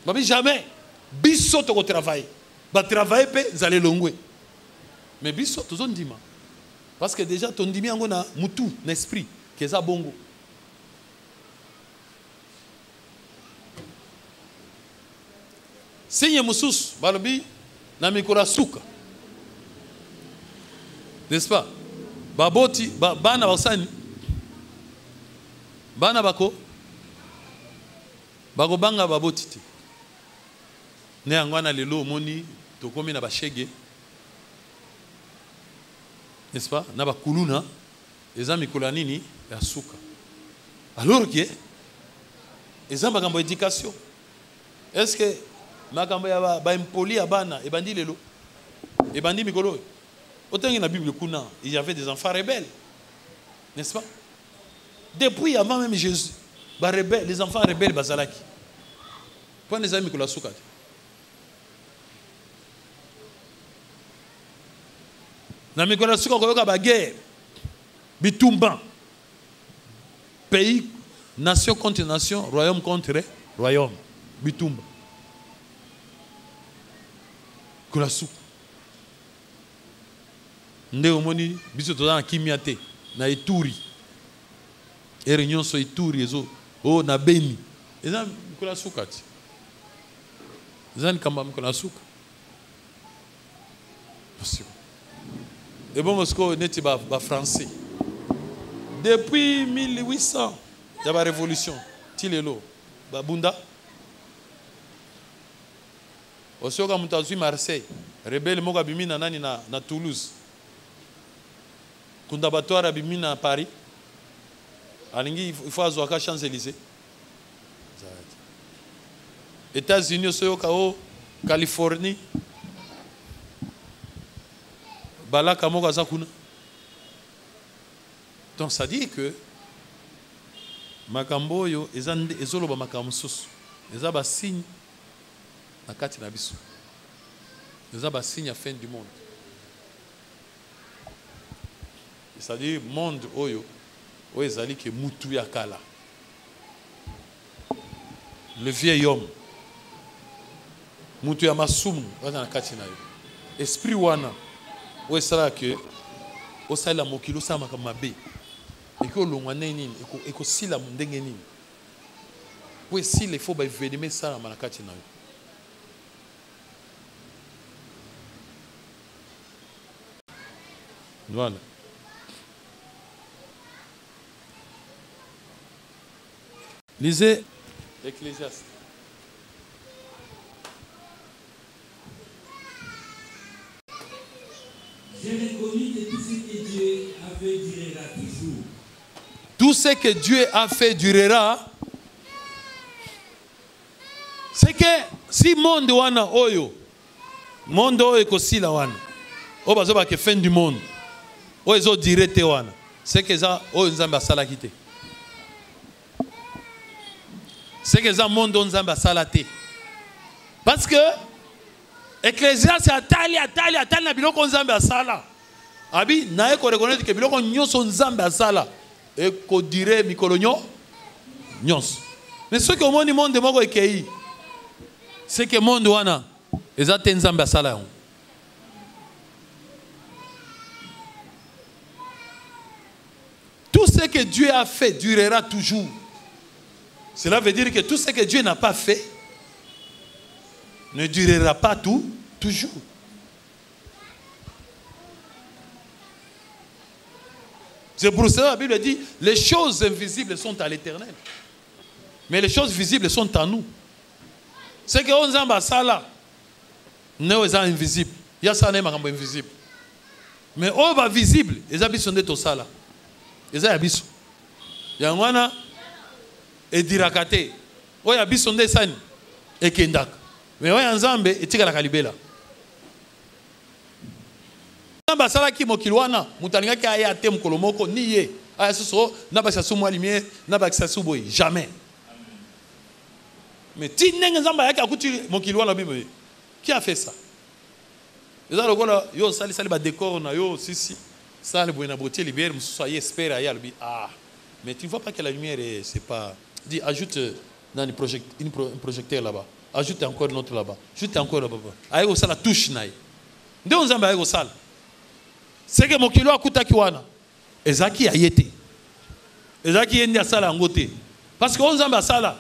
Ba bi jamais biso to ko travailler. Ba travailler pe zale longwe. Mais biso to zon dima. Parce que déjà ton dimi yango na mutu, na esprit, que za bongo. Signe mususu, balobi na mikora suka. N'est-ce pas? Baboti, bana basani. Bana bako banga baboti te. Ne angwana lelo moni tokomi na bashege. N'est-ce pas? Na bakuluna eza mikolo nini ya suka. Alors que eza makambo éducation. Est-ce que makambo ya ba impoli ya bana ebandi lelo? Ebandi mikolo. Autant dans la Bible kuna, il y avait des enfants rebelles. N'est-ce pas? Depuis avant même Jésus, les enfants rebelles bazalaki. Point les amis que la souka. Na mikola souka ko yoka ba guerre. Bitumba. Pays, nation contre nation, royaume contre royaume. Bitumba. Ko la souka. Nde omoni biso toza na kimia te na Ituri. Et réunion so Ituri ezo o na Beni. Eza mikola suka ti. Eza nkamba mikola suka. Et bon mosko neti ba français. Depuis 1800, il y a la révolution. Tilelo ba bunda. Osoka mutazui Marseille. Rebelle moka bimina nani na Toulouse. Kunda batoire bimina Paris. Alingi il faut azwaka Champs-Élysées. États-Unis soyoka o Californie. Balaka moka zakuna. Donc ça dit que makambo yo ezoloba makambo susu. Eza ba signe na kati na biso. Eza ba signe à fin du monde. C'est-à-dire monde oyo ezali ke mutu ya kala. Le vieil homme mutu ya masumu wana na kati na yo. Esprit wana o esala ke o sala mokilo sama kama mabe. Eko longwa nini eko sila ndenge nini. Po esila il faut ba événement ça na kati na yo. Voilà. Lisez Ecclésiaste.
J'ai reconnu que tout ce que Dieu a fait durera toujours.
Tout ce que Dieu a fait durera. C'est que si monde wana oyo, monde oyo ekosila wana, oyo bazoba ke fin du monde, oyo ezo dire te wana, c'est que ça oyo Nzambe asalaki te. C'est que ça monde oyo Nzambe asala te. Parce que Ecclésiaste atali na biloko Nzambe asala. Abi naye ko reconnaître que biloko nyonso Nzambe asala e ko dire mikolo nyonso. Mais ce que au monde moko ekei, c'est que monde wana ezate Nzambe asala yango. Tout ce que Dieu a fait durera toujours. Cela veut dire que tout ce que Dieu n'a pas fait ne durera pas toujours. C'est pour ça que la Bible dit, les choses invisibles sont à l'Éternel. Mais les choses visibles sont à nous. C'est que on zamba sala, ne est invisible. Il y a ça n'est pas invisible. Mais on va visible, les habits sont de tout ça là. Les habits. Il y a un et dirakate. On habits sont des sani et kendak. Mais on a un zambe et tika la kalibela. Zamba sala ki mokilwana, mutalinga ki aya tem kolomoko niye. Aya soso na ba sasu moi lumière, na ba sasu boy, jamais. Mais ti nenga zamba yaki akuti mokilwana bible. Qui a fait ça? Les gens yo sali ba décor na yo si sali boy na beauté libère soyez espère aya lui. Ah, mais tu vois pas que la lumière c'est pas. Dis ajoute dans un projecteur là-bas. Ajoute encore une autre là-bas. Ajoute encore là-bas. Ayo sala touche naï. Nde nzamba ayo sala. C'est que mokilo akuta kiwana. Ezaki ayete. Ezaki yendi asala ngote. Parce que nzamba sala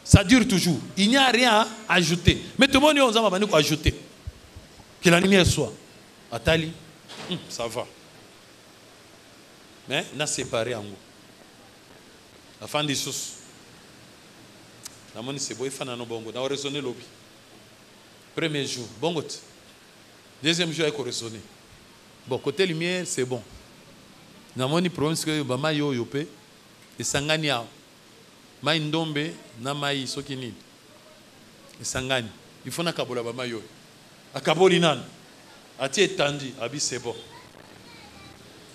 ça dure toujours. Il n'y a rien à ajouter. Mais tout le monde nzamba bani ko ajouter. Que la lumière soit. Atali. Ça va. Mais na séparé en gros. La fin des sous. La monnaie c'est bon, il faut n'en bongo. On a raisonné l'obi. Premier jour, bongo. Deuxième jour, il faut raisonner. Bon, côté lumière, c'est bon. La monnaie problème c'est que bama yo yope et sangani a. Mai ndombe na mai sokini. Et sangani. Il faut na kabola bama yo. Akaboli nan. Ati etandi, abi c'est bon.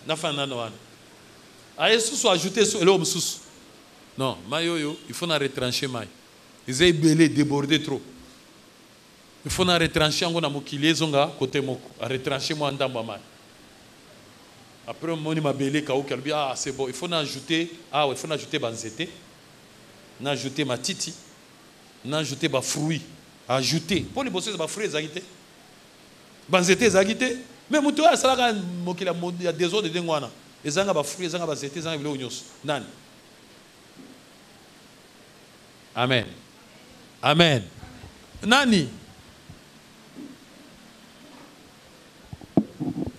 Na fa nano wan. Aye sous ajouter sur l'homme sous. Non, mayoyo, il faut na retrancher mai. Ils ont belé débordé trop. Il faut na retrancher encore na mokilier zonga côté moko. A retrancher moi ndamba mai. Après mon ma belé kaou kalbi ah c'est bon, il faut na ajouter il faut na ajouter banzete. Na ajouter matiti. Na ajouter ba fruits. Ajouter. Pour les bosser ba fruits ezagité. Banzete ezagité. Mais muto ya sala mokila il y a des autres de ngwana. Ezanga ba fruits, ezanga ba zete, ezanga bilo nyos. Nani? Amen. Amen. Nani?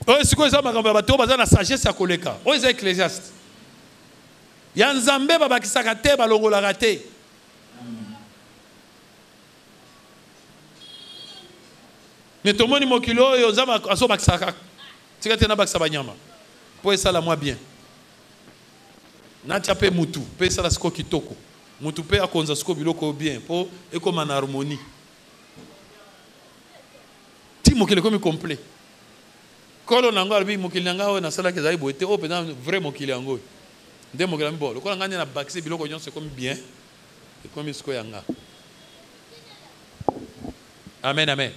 Oh, c'est quoi ça, ma grand-mère? Tu as la sagesse à koleka. Oh, c'est Ecclésiaste. Yanzambe baba kisakate balongo la raté. Mais tout le monde mokilo yo zama aso bakisaka. Tikate na bakisa banyama. Pour ça la moi bien. Na tiape mutu, pe ça la sko kitoko. Mutu pe akonza sko biloko bien pour eko man harmonie. Ti mokile comme complet. Kolo nango albi mokile nanga na sala ke zai boete o pena vrai mokile ngo. Nde mokile mbo. Ko nganya na bakise biloko nyonso comme bien. Et comme sko yanga. Amen amen.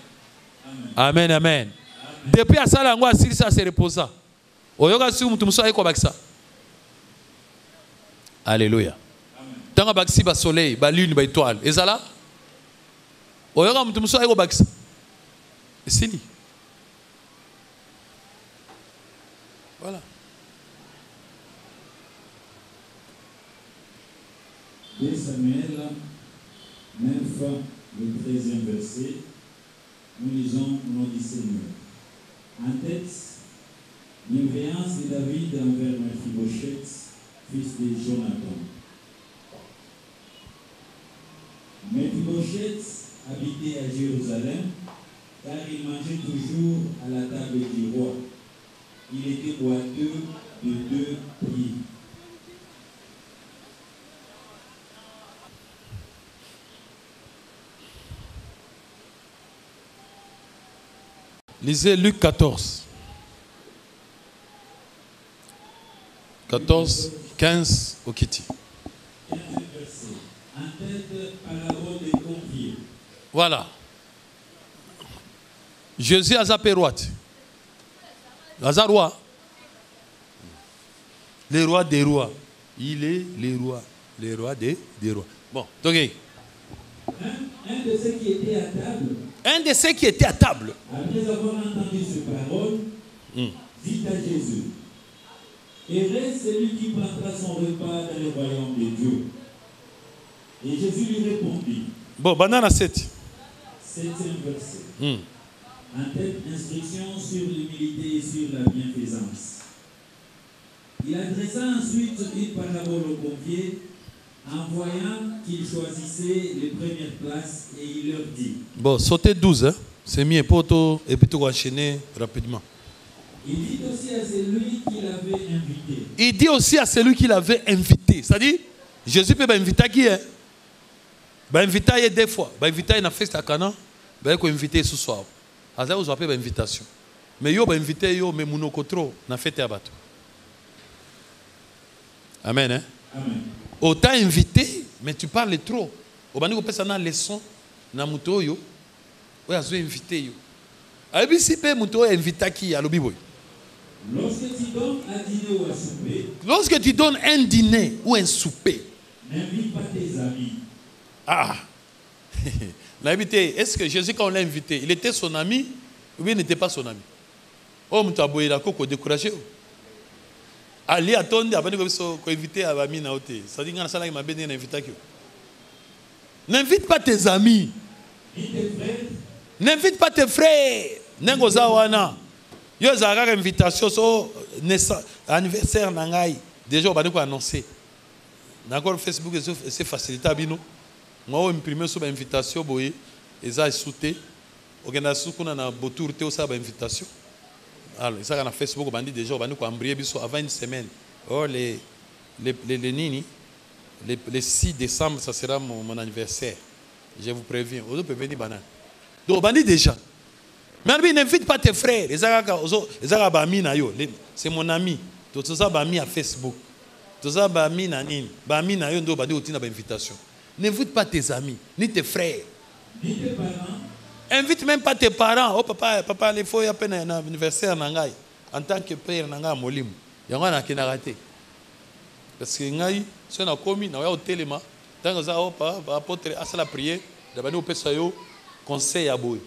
Amen amen. Depuis à sala ngo asili ça se reposa. Oyoga si mutu muso ayiko bakisa. Alléluia. Tanga bakisi ba soleil, ba lune, ba étoile. Ezala? Oyoga mutu muso ayiko bakisa. Esili. Voilà.
2 Samuel 9, le 13e verset. Nous lisons au nom du Seigneur. En tête, l'imvéance de David envers Mephibosheth, fils de Jonathan. Méphibosheth habitait à Jérusalem, car il mangeait toujours à la table du roi. Il était boiteux de 2 prix.
Lisez Luc 14. 14, 15 au Kitty.
15 versets. En tête, parabole des conviés.
Voilà. Jésus a zappé roi. Roi. Le roi des rois. Il est le roi. Le roi des rois. Bon, donc.
Un de ceux qui étaient à table.
Un de ceux qui étaient à table.
Après avoir entendu ces paroles, dit à Jésus, heureux celui qui prendra son repas dans le royaume de Dieu. Et Jésus lui répondit.
Bon, banana 7.
7e verset. En tête, instruction sur l'humilité et sur la bienfaisance. Il adressa ensuite une parabole aux conviés, en voyant qu'ils choisissaient les premières places, et il leur dit. Bon,
sautez 12, hein? C'est mieux pour toi, et puis tu vas enchaîner rapidement.
Il dit aussi à celui qui l'avait invité.
Il dit aussi à celui qui l'avait invité. C'est-à-dire, Jésus peut inviter qui est? Inviter deux fois. Inviter na festa kana, inviter ce soir. Aza vous appelle invitation. Mais yo inviter yo mais monokotro na fête à bateau. Amen hein.
Amen.
Autant invité mais tu parles trop. Obani ko pesa na leçon na muto yo. Ouais azo invité yo. Abi si pe muto invita qui à lobi boy.
Lorsque tu donnes un dîner ou un souper.
Lorsque tu donnes un dîner ou un souper.
N'invite pas tes amis.
Ah. Est-ce que Jésus, quand on l'a invité, il était son ami ou bien il n'était pas son ami? Oh, tu as beau il découragé. Ali attendait avant de inviter à Bami Naote. Ça dit que ça m'a bien invité. N'invite pas tes amis. N'invite pas tes frères. N'engoza wana. Yo zara invitation so anniversaire nangai. Déjà on va nous annoncer. D'accord Facebook c'est facilité bino. Moi, je imprime sur l'invitation, et ça est sauté. On a soukuna na botour te osa invitation. Alors, ça na Facebook, on dit déjà, on va nous cambrier avant une semaine. Oh les 6 décembre, ça sera mon anniversaire. Je vous préviens. On peut venir banane. Donc on dit déjà. Mais n'invite pas tes frères. C'est mon ami. Tout ça bami à Facebook. Tout ça bami na nini. Bami na yo ndo badi otina ba invitation. N'invite pas tes amis, ni tes frères.
Ni tes parents.
Invite même pas tes parents. Oh papa, il faut y avoir un anniversaire nangai. En tant que père nangai molim. Yango na kina raté. Parce que ngai, si on a commis, na au téléma, tant que ça apôtre à la prière, d'abord on peut ça yo conseil à boy.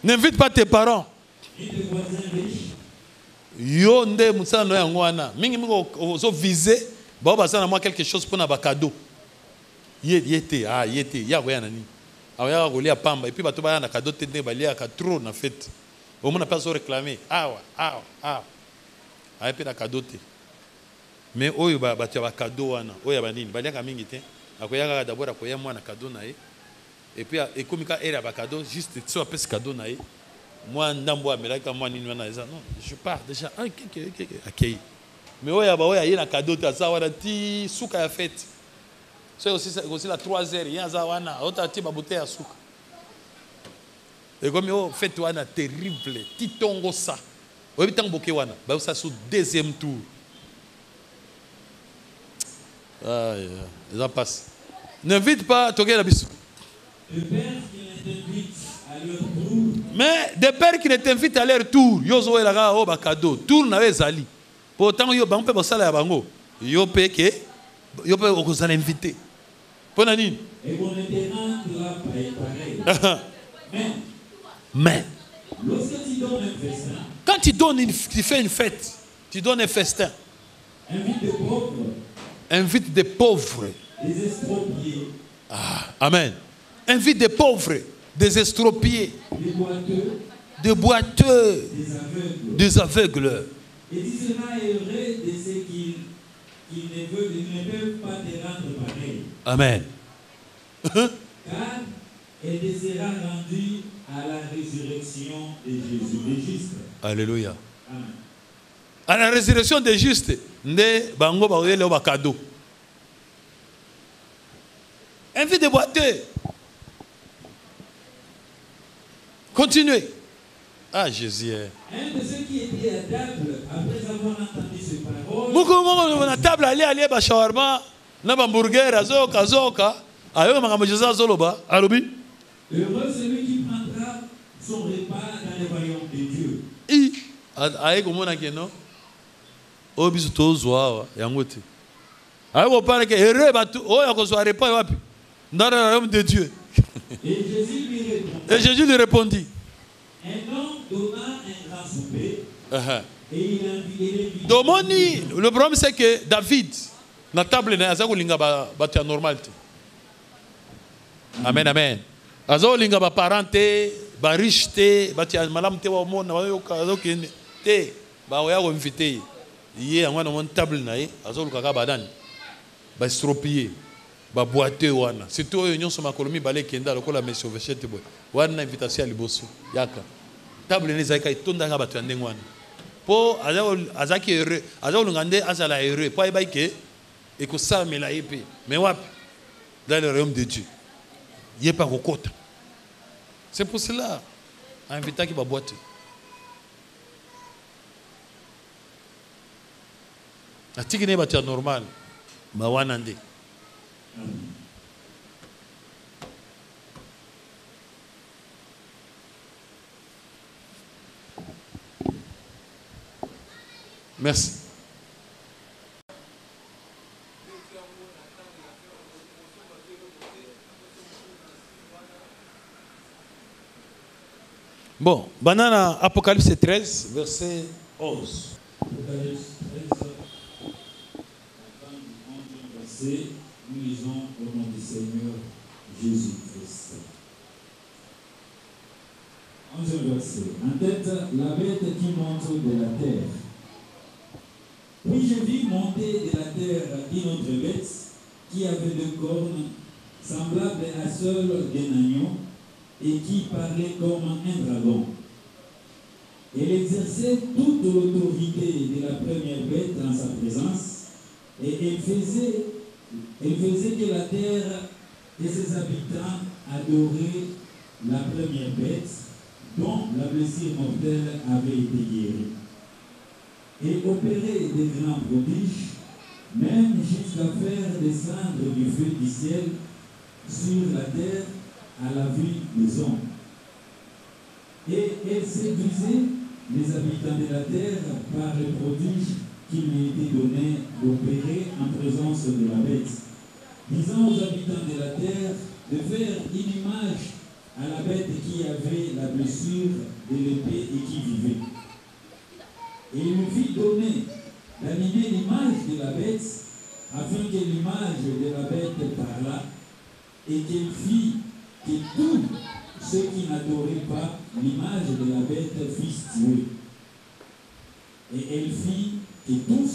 N'invite pas tes parents.
Ni tes voisins riches.
Yo nde musana no yango wana. Mingi ozo viser, ba basana moi quelque chose pour na ba cadeau. Yété, ya rien nani. Aya rolia pamba et puis bato ba na cadeau tende ba lia ka trop na fête. Au moins pas so réclamer. Ah. Ay pe na cadeau te. Mais oyo ba tu ba cadeau wana. Oyo ba nini? Ba lia ka mingi te. Akoya d'abord akoya moi na cadeau na ye. Et puis et comme ka era ba cadeau juste so apes cadeau na ye. Moi ndambo amelaka moi nini wana eza. Non, je pars déjà. OK. Mais oyo ba oyo na cadeau te ça wana ti suka ya fête. C'est aussi la 3h, il y a Zawana, autre type de bouteille à souk. Et comme yo fait wana terrible, titongo ça. Au bitan boké wana, ba ça sous deuxième tour. Ça passe. N'invite pas toquer la bisou.
Le père qui t'invite à leur tour.
Mais des pères qui ne t'invitent à leur tour, yo zo elaka o ba cadeau, tour na ezali. Pourtant yo ba on peut ba sala ya bango. Yo pe ke yo pe okoza l'inviter. Et
qu'on était là pareil.
Mais
lorsque tu donnes un festin,
quand tu fais une fête, tu donnes un festin. Invite des pauvres.
Des estropiés.
Amen. Invite des pauvres, des estropiés,
des
boiteux, des aveugles.
Et tu seras heureux de ceux qui ne peuvent pas te rendre pareil.
Amen.
car elle te sera rendue à la résurrection de Jésus, des justes.
Alléluia.
Amen.
À la résurrection des justes, ne bango ba oyele ba cadeau. Envie de boiter. Continuez. Ah, Jésus.
Un de ceux qui étaient à table, après avoir entendu ces paroles,
Beaucoup na table aller ba shawarma, na hamburger azoka. Ayo makambo Jésus azoloba, alobi.
heureux celui qui prendra son repas dans le royaume de Dieu.
Aye komona keno. Obisu tozwa yango te. Ayo kopana ke heureux batu oyo kozwa repas wapi? Dans le royaume de Dieu.
Et
Jésus lui répondit.
Un homme donna un grand souper. Et il invita.
Domoni, le problème c'est que David, na table na aza kolinga ba normal te. Amen, amen. Aza kolinga ba parente, ba riche te, ba tia malam te wa mona ba yo kazo kende te, ba oya ko inviter. Yé ngwana mon table na ye, aza lukaka badani. Ba stropier. Ba boite wana surtout oyo nyonso makolomi bale kenda lokola monsieur Vechete boy wana invitation ya liboso yaka table ne zaika itondanga bato ya ndenge wana po azaki heureux azolunga nde azala heureux po ayeba ke ekosamela ye pe mais wapi dans le royaume de Dieu ye pa kokota c'est pour cela invitaki ba boite atiki ne bato ya normal ba wana nde. Merci. Bon, banana Apocalypse 13, verset 11.
Apocalypse 13, verset, nous lisons au nom du Seigneur Jésus-Christ. 11e verset. En tête, la bête qui monte de la terre. Puis je vis monter de la terre une autre bête qui avait deux cornes, semblables à celles d'un agneau, et qui parlait comme un dragon. Elle exerçait toute l'autorité de la première bête en sa présence, et elle faisait que la terre et ses habitants adoraient la première bête dont la blessure mortelle avait été guérie. Et opérait des grands prodiges, même jusqu'à faire descendre du feu du ciel sur la terre à la vue des hommes. Et elle séduisait les habitants de la terre par les prodiges qu'il lui était donné d'opérer en présence de la bête, disant aux habitants de la terre de faire une image à la bête qui avait la blessure de l'épée et qui vivait. Et il lui fit donner d'animer l'image de la bête, afin que l'image de la bête parlât, et qu'elle fit que tous ceux qui n'adoraient pas l'image de la bête fussent tués. Et elle fit que tous,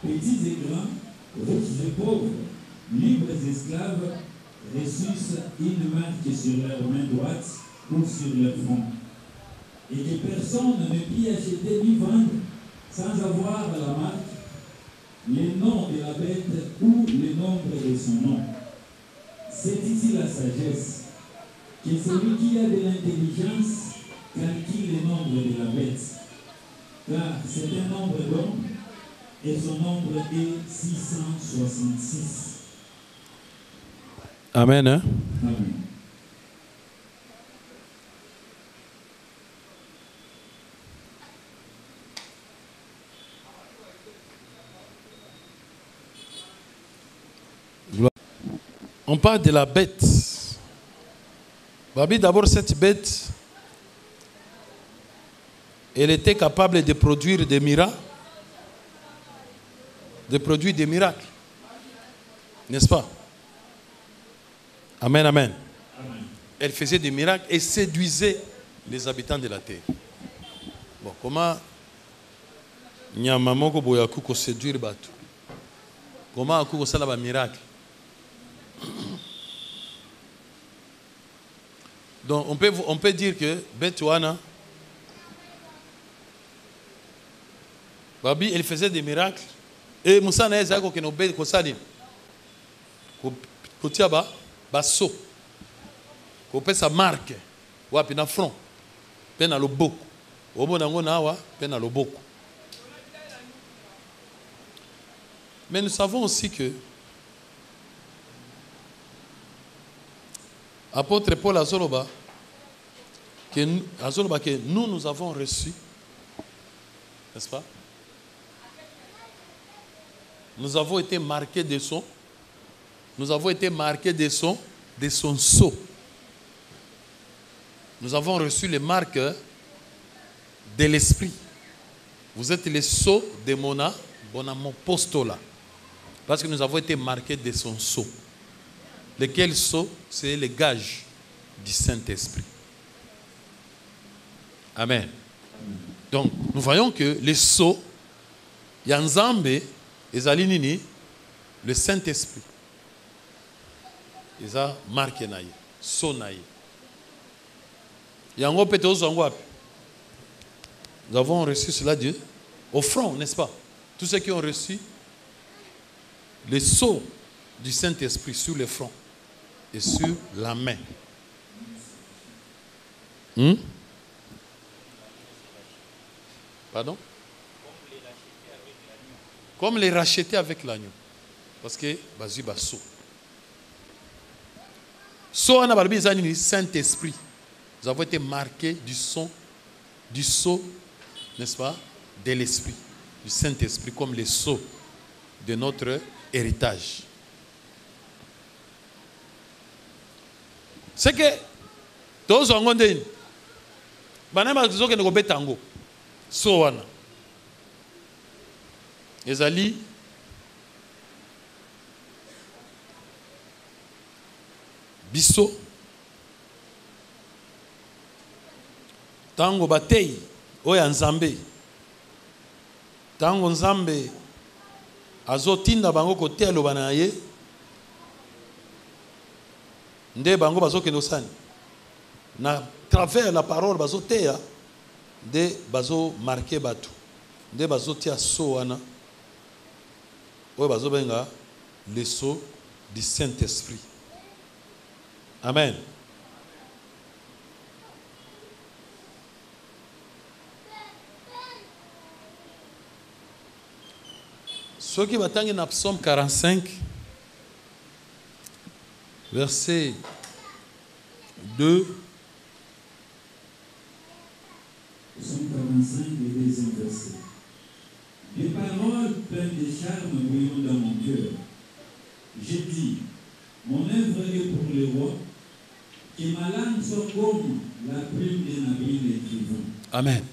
petits et grands, riches et pauvres, libres et esclaves, reçussent une marque sur leur main droite ou sur leur front. Et que personne ne put acheter ni vendre sans avoir la marque, le nom de la bête ou le nombre de son nom. C'est ici la sagesse, que celui qui a de l'intelligence calcule le nombre de la bête, car c'est un nombre d'hommes et son nombre est 666.
Amen. Hein?
Amen.
On parle de la bête. Babi, d'abord, cette bête, elle était capable de produire des miracles. De produire des miracles. N'est-ce pas? Amen, amen.
Amen.
Elle faisait des miracles et séduisait les habitants de la terre. Bon, comment Nyamamoko boyaku ko séduire batu? Comment akuko sala ba miracle? Donc on peut dire que Betouana, Babi, il faisait des miracles. Et Moussa n'a pas dit que Kosadi, Kotiaba, Basso, Kopé sa marque, Wapi na front, Pena le boko, Obo nango nawa, Pena le boko. Mais nous savons aussi que apôtre Paul Azoloba, que nous avons reçu, n'est-ce pas? Nous avons été marqués de son, de son sceau. Nous avons reçu les marques de l'esprit. Vous êtes les sceaux de mon apostolat. Parce que nous avons été marqués de son sceau. Lequel sceau? C'est le gage du Saint-Esprit. Amen. Donc, nous voyons que les sceaux, Yanzambe, Ezalinini, le Saint-Esprit. Ils ont marqué naïe, sceau naïe. Yango peut nous avons reçu cela Dieu au front, n'est-ce pas? Tous ceux qui ont reçu le sceau du Saint-Esprit sur le front et sur la main. Pardon? Comme les racheter avec l'agneau. Parce que, basu basso. So ana balbi zanini Saint-Esprit. Nous avons été marqués du sceau, n'est-ce pas, de l'Esprit, du Saint-Esprit, comme les sceaux de notre héritage. C'est que, tous en gondé, banama zo ke ngobe tango, so wana. Ezali biso tango batei oya nzambe tango nzambe azotinda bango kote aloba na ye nde bango bazokende osani na travers la parole bazoteya nde bazo marquer bato nde bazotia so wana oyo bazobenga le sceau du Saint-Esprit. Amen. Ceux qui battent dans Psaume 45, verset 2.
Psaume 45, le deuxième verset. Les paroles pleines de charme bouillonnent dans mon cœur. J'ai dit, mon œuvre est pour le roi, que ma langue soit comme la plume d'un habile écrivain.
Amen.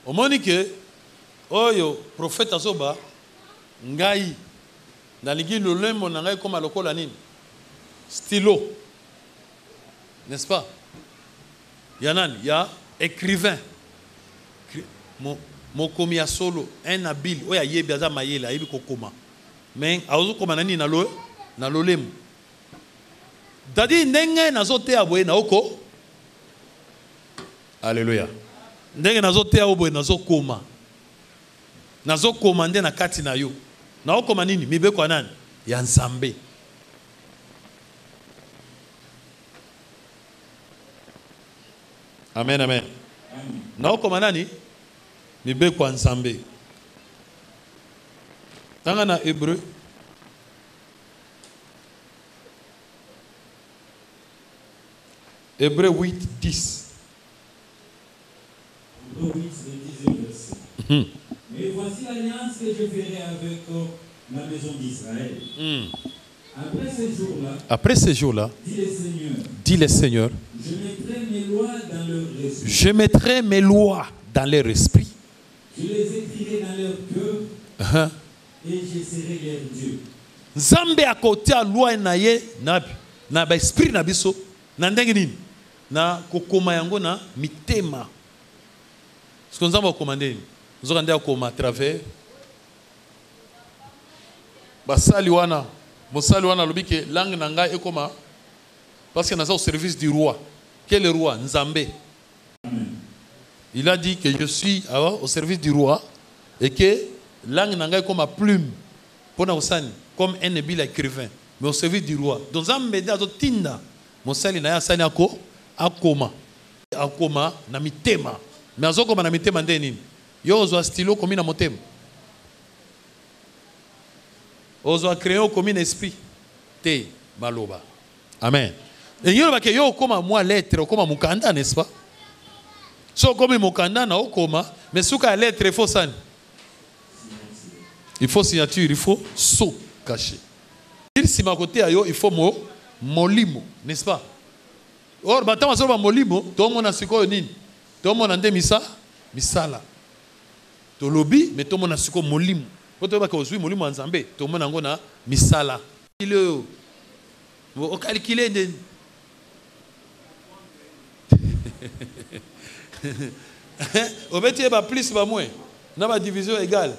Au moment que, oyo, prophète Azoba, ngai, nalingi le lembo nangai comme à lokola nini, stylo, n'est-ce pas? Yanan, il y a écrivain, mon commis solo, un habile, oya yebi aza mayela, yebi kokoma, mais azo koma nani na lo lemo. Dadi ndenge nazote aboye na oko. Alléluia. Ndenge nazote aboye nazokoma. Nazokoma nde na kati na yo. Na okoma nini? Mibeko nani? Ya Nzambe. Amen, amen. Na okoma nani? Mibeko ya Nzambe. Tanga na Hébreu. Hébreu 8, 10.
Hébreu 8, le 10e verset. Mais voici l'alliance que je ferai avec la maison d'Israël. Après ces jours-là,
dit le Seigneur,
je mettrai mes lois dans leur esprit.
Je mettrai mes lois dans leur esprit.
Je les écrirai dans leur cœur. Et je serai leur Dieu.
Nzambe a côté à loi na ye na ba esprit na biso na ndenge nini na kokoma yango na mitema. Ce que nous avons commandé, nous avons commandé à travers basali wana lobike langue nanga ekoma parce que nous sommes au service du roi. Quel est le roi? Nzambe. Il a dit que je suis au service du roi et que langue n'a comme ma plume comme un ébile écrivain, mais au service du roi. Donc Nzambe da tinda mon sali na ya sani ako akoma na mitema. Mais azokoma na mitema ndeni. Yo ozo stylo komi na motema. Ozo crayon komi na esprit. Te maloba. Amen. Et yo ba ke yo koma moi lettre koma mukanda, n'est-ce pas? So comme mukanda na okoma, mais souka lettre il faut ça. Il faut signature, il faut so caché. Si ma côté ayo, il faut molimo, n'est-ce pas? Or batama so ba molimo, to mona siko nini? To mona nde misala. To lobi, mais to mona siko molimo. Poto ba ko zui molimo nzambe, to mona ngo na misala. Il o calculer de au bêtier ba plus ba moins. Na ba division égale.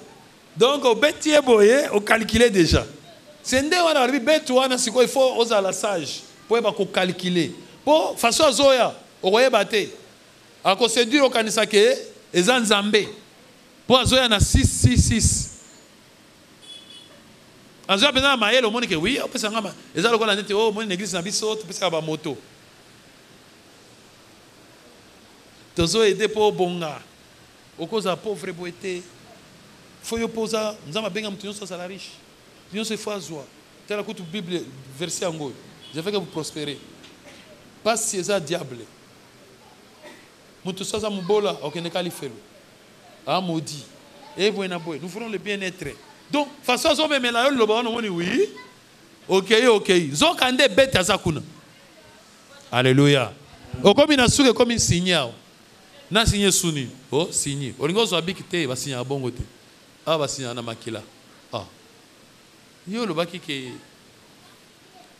Donc au bêtier boye, au calculer déjà. C'est ndé wana ribi betu wana siko il faut osa la sage pour ba ko calculer. Pour façon azoya, o koye baté. A ko séduire au kanisa ke ezan nzambe. Pour azoya na 666. Azoya pena maye lo moni ke oui, o pesa ngama. Ezalo ko la nete o moni église na biso, to pesa ba moto. Tozo aider pour bonga. Au cause de pauvre boité. Il faut y poser. Nous avons bien un sur la riche. Nous avons fait joie. Tel la Bible verset en gros. Je veux que vous prospérez. Pas si c'est un diable. Nous sommes à Mbola, ok, ne califelo. Ah maudit. Et vous nous ferons le bien-être. Donc façon à même là le bon on dit oui. OK. Zokande bête à zakuna. Alléluia. Au comme il a su comme il signal. Na signé suni. Oh signé. Oringo zo abiki te ba signé bongo te. Ah ba signé na makila. Ah. Yo lo baki ke.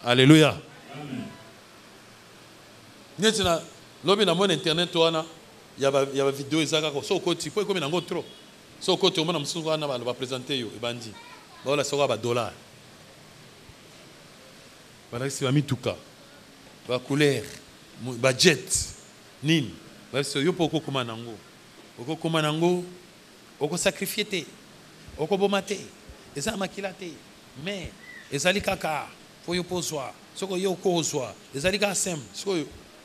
Alléluia. Amen. Netina lobi na mon internet wana ya ba vidéo ezaka ko so koti po comme nango trop. So koti omona musungu wana ba présenter yo ebandi. Ba la soka ba dollar. Ba la si ba mituka. Ba couleur, ba jet. Nini? Parce que yo poko koma nango. Oko koma nango, oko sacrifier te. Oko bomate. Eza makila te. Mais ezali kaka fo yo pozwa. Soko yo kozwa. Ezali ka sem. Soko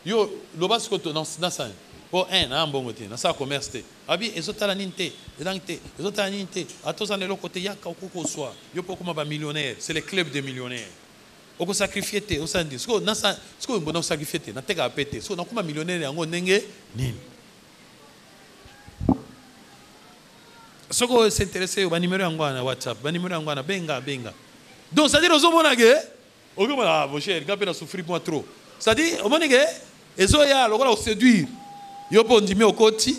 yo loba soko to dans ça. Po un na mbongo te, na sa commerce te. Abi ezotala ninte, ezangte, ezotala ninte. Atoza le côté yaka oko kozwa. Yo poko ma ba millionnaire, c'est le club des millionnaires. Oko sacrifier te, on s'en dit. Soko nasa, soko mbona sacrifier te, na teka apete. Soko na kuma millionnaire yango ndenge nini. Soko s'intéresser au numéro yango na WhatsApp, ba numéro yango na benga. Donc ça dit ozo mona ke, oko mona mon cher, quand on souffrir moi trop. Ça dit o mona ke ezo ya lokola o séduire. Yo po ndimi okoti.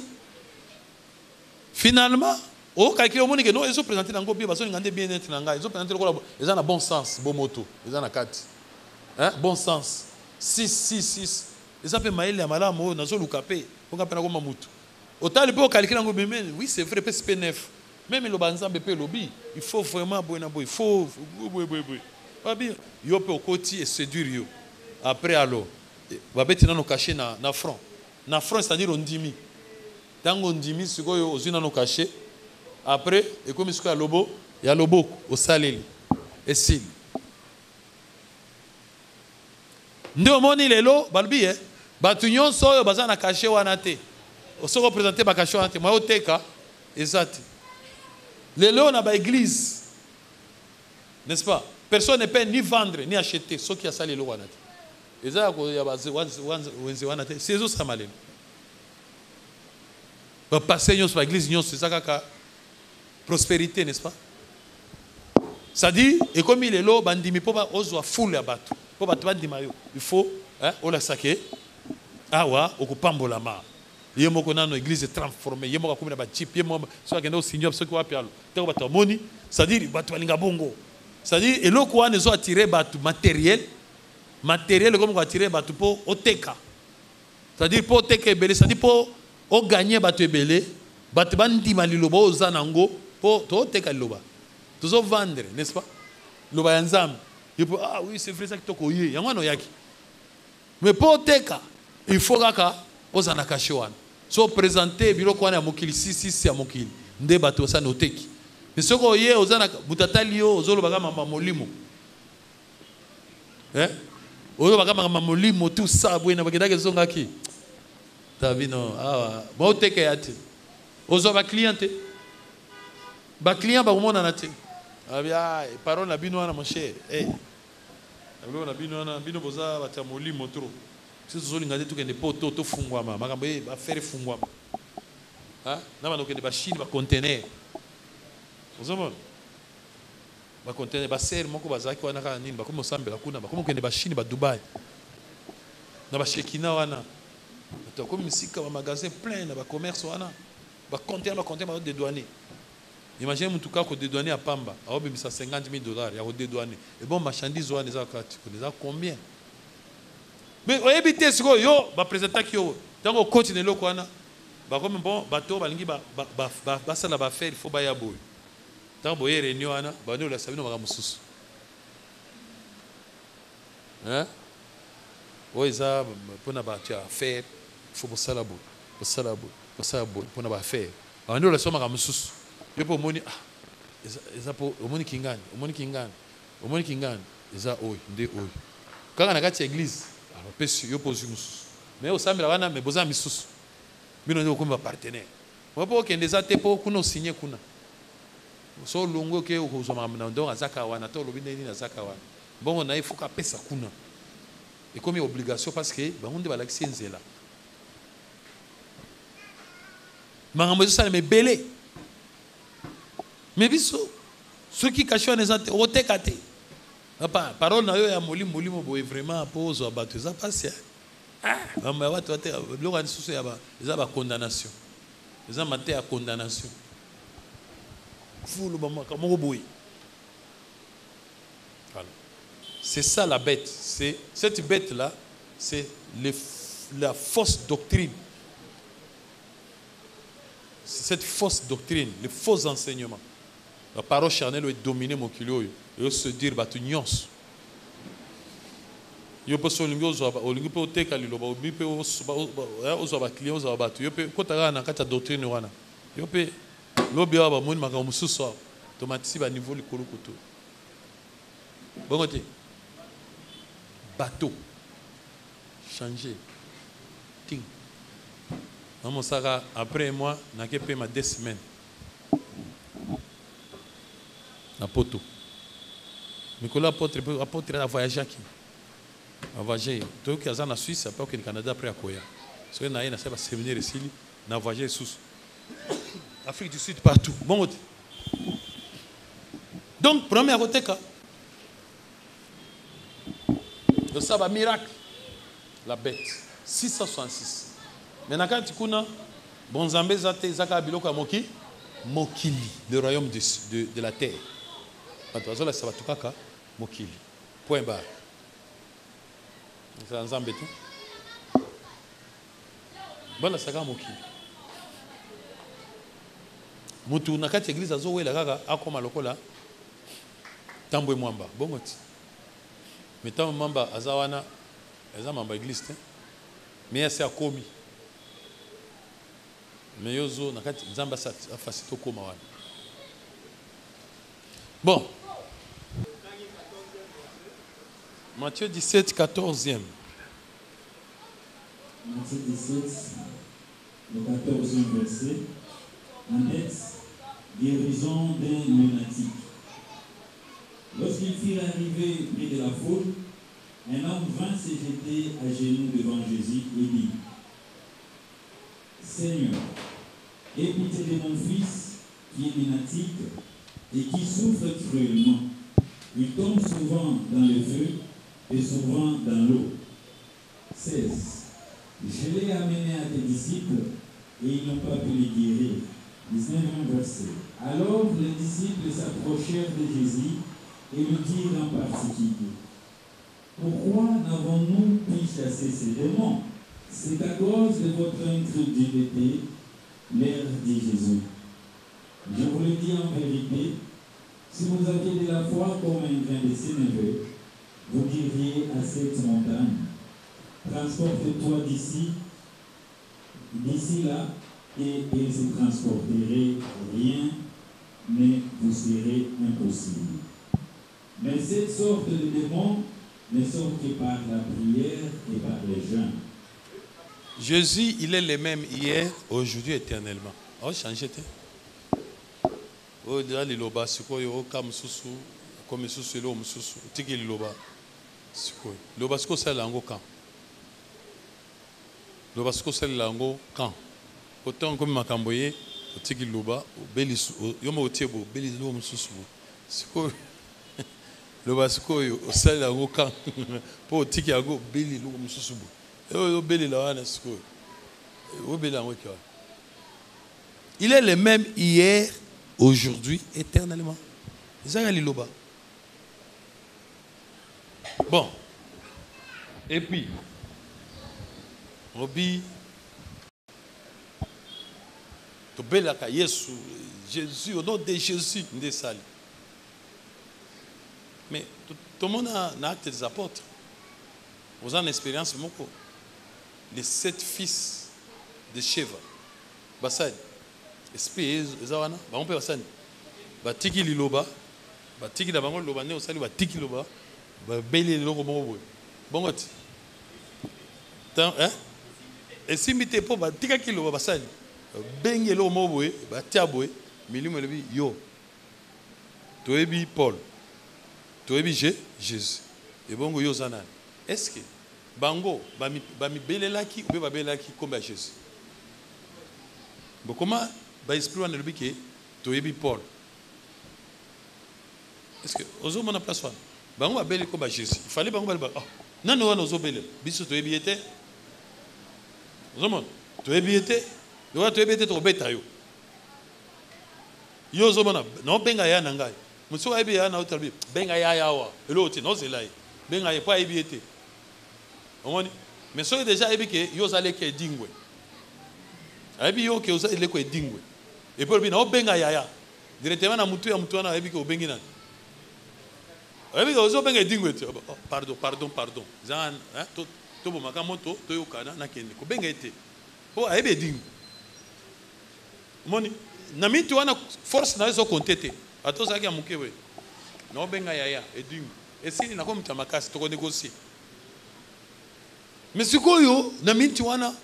Finalement, o calculer o mona ke no ezo présenter nango bien baso ngande bien être nanga, ezo présenter lokola eza na bon sens, bon moto, eza na 4. Hein, bon sens. 6. Eza pe maile ya malamu nazo lukape, o kapena ko mamutu. Autant le peut calculer nango bien, oui, c'est vrai PSP9. Même le banzambe pe lobby, il faut vraiment il faut pas bien. Yo pe okoti et séduire yo. Après alors, va beti na no cacher na front. Na front c'est-à-dire on dimi. Tango ndimi sikoyo ozina no cacher. Après, et comme il y a lobo, il y a lobo au salé et sil. Nde omoni lelo balbi batu nyonso oyo baza na cacher wana te. Oso représenter ba cacher wana te, moi oteka ezati. Lelo na ba église. N'est-ce pas? Personne ne peut ni vendre ni acheter ce qui a salé le wana te. Eza ko ya ba wenze wana te, c'est zo samalelo. Ba passer nyonso ba église nyonso ça kaka prospérité, n'est-ce pas? Ça dit, et comme il est là, bandimi poba ozwa foule à battu. Poba bandima yo. Il faut, hein, on la saké. Ah ouais, okupambo la ma. Yemo kona no église transformée. Yemo ka kumina ba chip. Yemo so akenda osinyo so kwa pialo. Teko batu moni. Ça dit, batu balinga bongo. Ça dit, et lo kwa nezo attirer batu matériel. Matériel comme ko attirer batu po oteka. Ça dit po oteka ebele. Ça dit po o gagner batu ebele. Batu bandima liloba ozanango. To teka loba. Tozo vendre, n'est-ce pas? Loba yanzam. Ah oui, c'est vrai ça que toko yé. Yangwa no yaki. Mais pour teka, Il faut que vous en caché. So présenter biloko wana mokili 6 ya mokili. Nde bato sa noteki. Mais ce que ye ozana butatali yo ozolo baga mama molimo. Ozolo baga mama molimo tout ça bwena bakendaka zonga ki. Tabino ba oteke yate. Ozo ba cliente. Ba client ba mona na te. Abia parole na bino wana mon cher. Na bino wana bino boza ba molimo trop. Si vous avez des potes, vous avez faire fungwa. Vous avez des machines, des conteneurs. Vous avez des conteneurs, des serres, des bazaki, des machines, des Dubaï. Des Shekina, des magasins pleins, des commerces, des conteneurs, des douaniers. Imaginez en tout cas que des douaniers à Pamba, à 50 000 $, il y a des douaniers. Et bon, marchandises, ils ont combien? Mais au éviter ce que yo va présenter qui yo tant qu'on continue le quoi na ba comme bon bateau balingi ba ça la ba faire il faut ba ya boy tant boyer réunion ana ba nous la sabino ba mususu ouais ça pour na ba tu à faire il faut ça la boy pour na ba faire ba nous la soma ba mususu yo pour moni eza pour moni kingani eza oi nde oi quand na kati église mais au samedi là mais besoin misusu bino ndio comme partenaire wapo kendeza tepo kuna usinye kuna so longo ke ukuzoma na ndo azaka wana to lobi nini na zaka wana bongo na ifuka pesa kuna et comme obligation parce que bangonde ba laxi nzela mangambo ça me belé mais biso ceux qui cachent les ate otekate. Parole na yo ya molimo boye vraiment pose abatu ça passe mais watu wate lo ngani susu ya ba za ba condamnation za mate ya condamnation fulu ba moko boye. Voilà, c'est ça la bête, c'est cette bête là, c'est la fausse doctrine, cette fausse doctrine, les faux enseignements. La parole charnelle est dominée mon kilo. Et se dire batu nyons. Yo pe so lingo zo ba olingo pe oteka lilo ba obi pe ozo ba client ozo ba batu. Yo pe kota na kata doctrine wana. Yo pe lobi ba moni maka mususu automatique ba niveau likolo koto. Bongote. Bateau. Changer. Ting. Maman Sara après moi n'a que payé ma 2 semaines. Na poto. Nicolas apôtre a voyagé aqui. A voyagé. Donc il y a en Suisse, après que le Canada après à Koya. Parce que naïna c'est pas séminaire ici, na voyagé sous. Afrique du Sud partout. Bon. Donc première côté ka. Le sabbat miracle. La bête 666. Maintenant quand tu connais bon Zambé zate zaka biloko moki mokili, le royaume de la terre. Là, ça va tout cas, mokili. Point barre. C'est un zambé tout. Bon, là, ça va mokili. Moutou, na kati église, azo, la gaga, akoma lokola. Tambwe mwamba. Bon, moti. Mais tant mwamba, azawana, azamamba église, mais c'est à komi. Mais yozo, na kati, zamba, ça facilite koma wana. Bon. Matthieu 17, 14e.
Matthieu 17, le 14e verset. En texte, guérison d'un lunatique. Lorsqu'ils firent arriver près de la foule, un homme vint se jeter à genoux devant Jésus et dit: Seigneur, aie pitié de mon fils qui est lunatique et qui souffre cruellement. Il tombe souvent dans le feu et souvent dans l'eau. 16. Je l'ai amené à tes disciples et ils n'ont pas pu le guérir. 19e verset. Alors les disciples s'approchèrent de Jésus et lui dirent en particulier: Pourquoi n'avons-nous pu chasser ces démons? C'est à cause de votre incrédulité, leur dit Jésus. Je vous le dis en vérité, si vous aviez de la foi comme un grain de sénévé, vous diriez à cette montagne: transporte-toi d'ici là, et ils se transporteraient, rien ne vous serait impossible. Mais cette sorte de démon ne sort que par la prière et par les jeûnes.
Jésus, il est le même hier, aujourd'hui, éternellement. Oh, changé. Oh, déjà, les lobas, c'est quoi? Oh, comme soussou, comme soussou, l'homme soussou. Tiki les lobas. C'est quoi? Lobas, c'est quoi c'est l'ango quand? Lobas, c'est quoi c'est l'ango quand? Autant comme ma camboye, tiki les lobas, belis, yomo otiebo, belis l'homme soussou. C'est quoi? Lobas, c'est quoi? C'est l'ango quand? Pour tiki ago, belis l'homme soussou. Oh, belis la wana, c'est quoi? Oh, belis l'ango quoi? Il est le même hier, aujourd'hui, éternellement. Zagaliloba. Bon. Et puis, Robi, Tobelaka Yesu, Jésus, au nom de Jésus, nous sali. Mais tout le monde a acte des apôtres. Vous avez une expérience, les 7 fils de Sheva, Bassad. Esprit ezawana ba on peut basani ba tiki liloba ba tiki na bango loba ne osali ba tiki loba ba beli loko moko bongoti tant esimite po ba tika ki loba basani bengi loko moko ba tia boye milimo lebi yo toyebi Paul toyebi Jésus et bongo yo zana est-ce que bango ba mi belelaki ou ba belelaki comme Jésus bon comment ba esprit wana lobi ke toyebi Paul est-ce que ozo mona place wana bango ba beli ko ba Jésus il fallait bango ba nano wana ozo bele biso toyebi ete ozo mona toyebi ete yo toyebi ete to beta yo yo ozo mona no benga ya na ngai muso ayebi ya na otalbi benga ya yawa elo ti no zelai benga ye pa ayebi ete omoni mais so déjà ayebi ke yo zale ke dingwe ayebi yo ke oza ile ko dingwe. Et puis, on benga yaya. Directement, on mutu na ayebi ko bengi na. Ayebi ko ozo benga dingwe. Pardon. Zan, to bo makamoto to yokana na kende. Ko benga ete. Po ayebi dingwe. Moni, na mitu wana force na zo kontete. Atoza ki amukewe. Na benga yaya e dingwe. Esili na ko mtamakasi to ko négocier. Mais sikoyo na mitu wana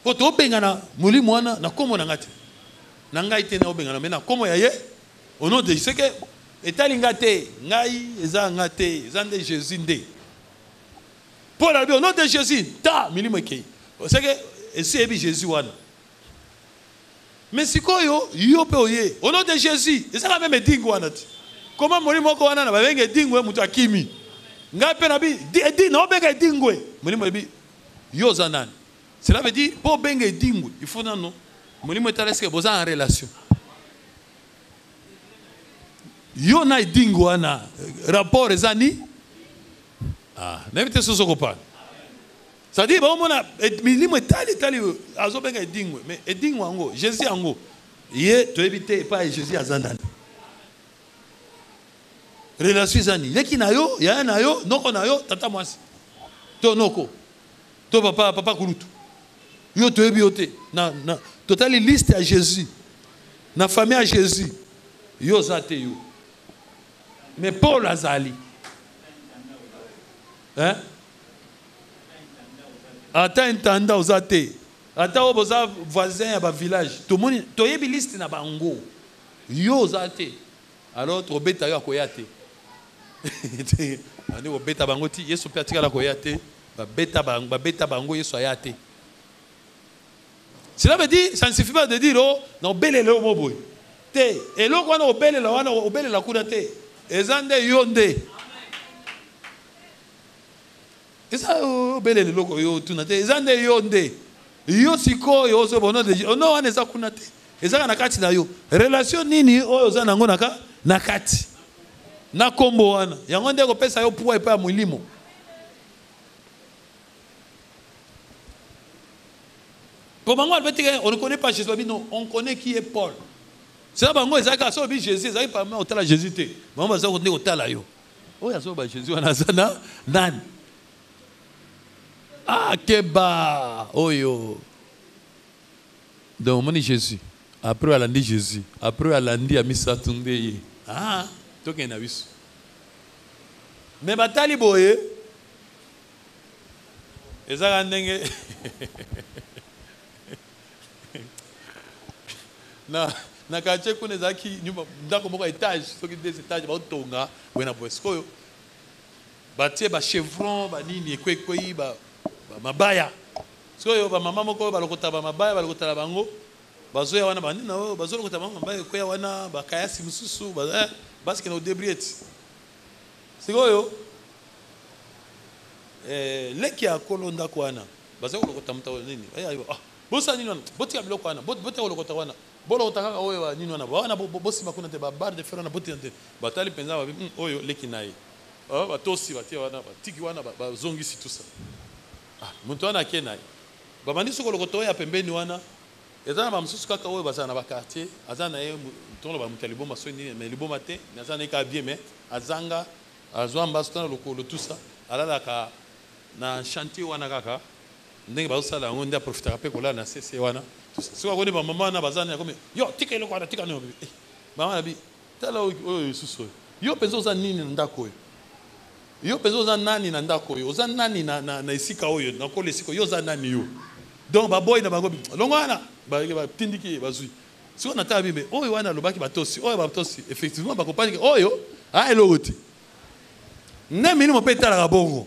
ko to benga na muli mwana na komo na ngati. Nanga ite na obenga na mena komo ya ye au nom de c'est que etali ngate ngai eza ngate zande Jésus ndé Paul a dit au nom de Jésus ta milimo kei c'est que esi ebi Jésus wana mais sikoyo yo pe oye au nom de Jésus eza ka même dingo wana ti comment molimo ko wana na babenge dingo mutu akimi ngai pe na bi di na obenga dingo molimo bi yo zanani cela veut dire pour benga dingo il faut non molimo est que vous en relation yo na dingo wana rapport ezani n'invite soso kopana ça dit bon mona milimo tali azo benga dingo mais dingo ango Jésus ango ye to éviter pas Jésus azandana relation ezani leki na yo ya na yo noko na yo tata mwasi to noko to papa kulutu yo to ebi ote na totali liste à Jésus na famille à Jésus yo zate yo mais Paul azali hein ata intanda ozate ata oboza voisin ya ba village to moni to yebi liste na bango yo zate alors to beta yo akoyate ani obeta bango ti Yesu pe atika la koyate ba beta bango Yesu ayate. Cela veut dire, ça ne suffit pas de dire, oh, non, belé le moboy. Te, et l'autre, on a obélé la cour de te. Et zande yonde. Et ça, obélé le loco yo tunate. Et zande yonde. Yo siko yo so bono de. Oh non, on est ça kunate. Et ça na kati na yo. Relation nini o za nango naka na kati. Na kombo wana. Yango nde ko pesa yo pouvoir epa mulimo. Comment on ne connaît pas Jésus, non, on connaît qui est Paul. C'est là que Isaac a sauvé Jésus, Isaac a pas au Jésus. Mais on va sauver au Talayo. Oh, il a sauvé Jésus, on a nan. Ah, Keba. Oh yo. Donc, on dit Jésus. Après, elle a dit Jésus. Après, elle a dit Amisa Tunde. Ah, toi qui en as vu. Mais Batali Boye. Et ça, on a na quartier kuna zaki nyumba ndako moko étage soki des étages ba tonga wena boesko batie ba chevron ba nini ekwekwe ba mabaya soyo ba mama moko ba lokota ba mabaya ba lokota bango bazoya wana ba nini na bazo lokota bango mabaya ekweya wana ba kayasi mususu ba parce que no débriete sikoyo leki ya kolonda kwana bazo lokota mtawo nini ah bosa nini wana botika biloko wana botika lokota wana bolo otaka oyo nini wana wana bosi makuna te ba bar de fer na botika te batali penza ba oyo leki nayi ba tosi batia wana batiki wana ba zongisi tout ça ah muntu wana kenai ba mandi soko lokota oyo pembeni wana ezana ba msusu kaka oyo bazana na ba quartier azana ye tono ba mutalibo maso nini mais libo matin azana ka bien mais azanga azwa mbasona lokolo tout ça alala ka na chantier wana kaka ndenge bazosala ngo ndia profitera pe kola na CC wana soka koni ba mama na bazana comme yo tika ile kwa tika no mama na bi tala oyo suso yo penzo za nini ndako yo penzo za nani na ndako yo za nani na isika oyo na kole isiko yo za nani yo donc ba boy na bango longwana ba tindiki bazui siko na tabi me oyo wana lobaki batosi oyo batosi effectivement ba compagnie oyo a eloti na mini mo pe tala ka bongo.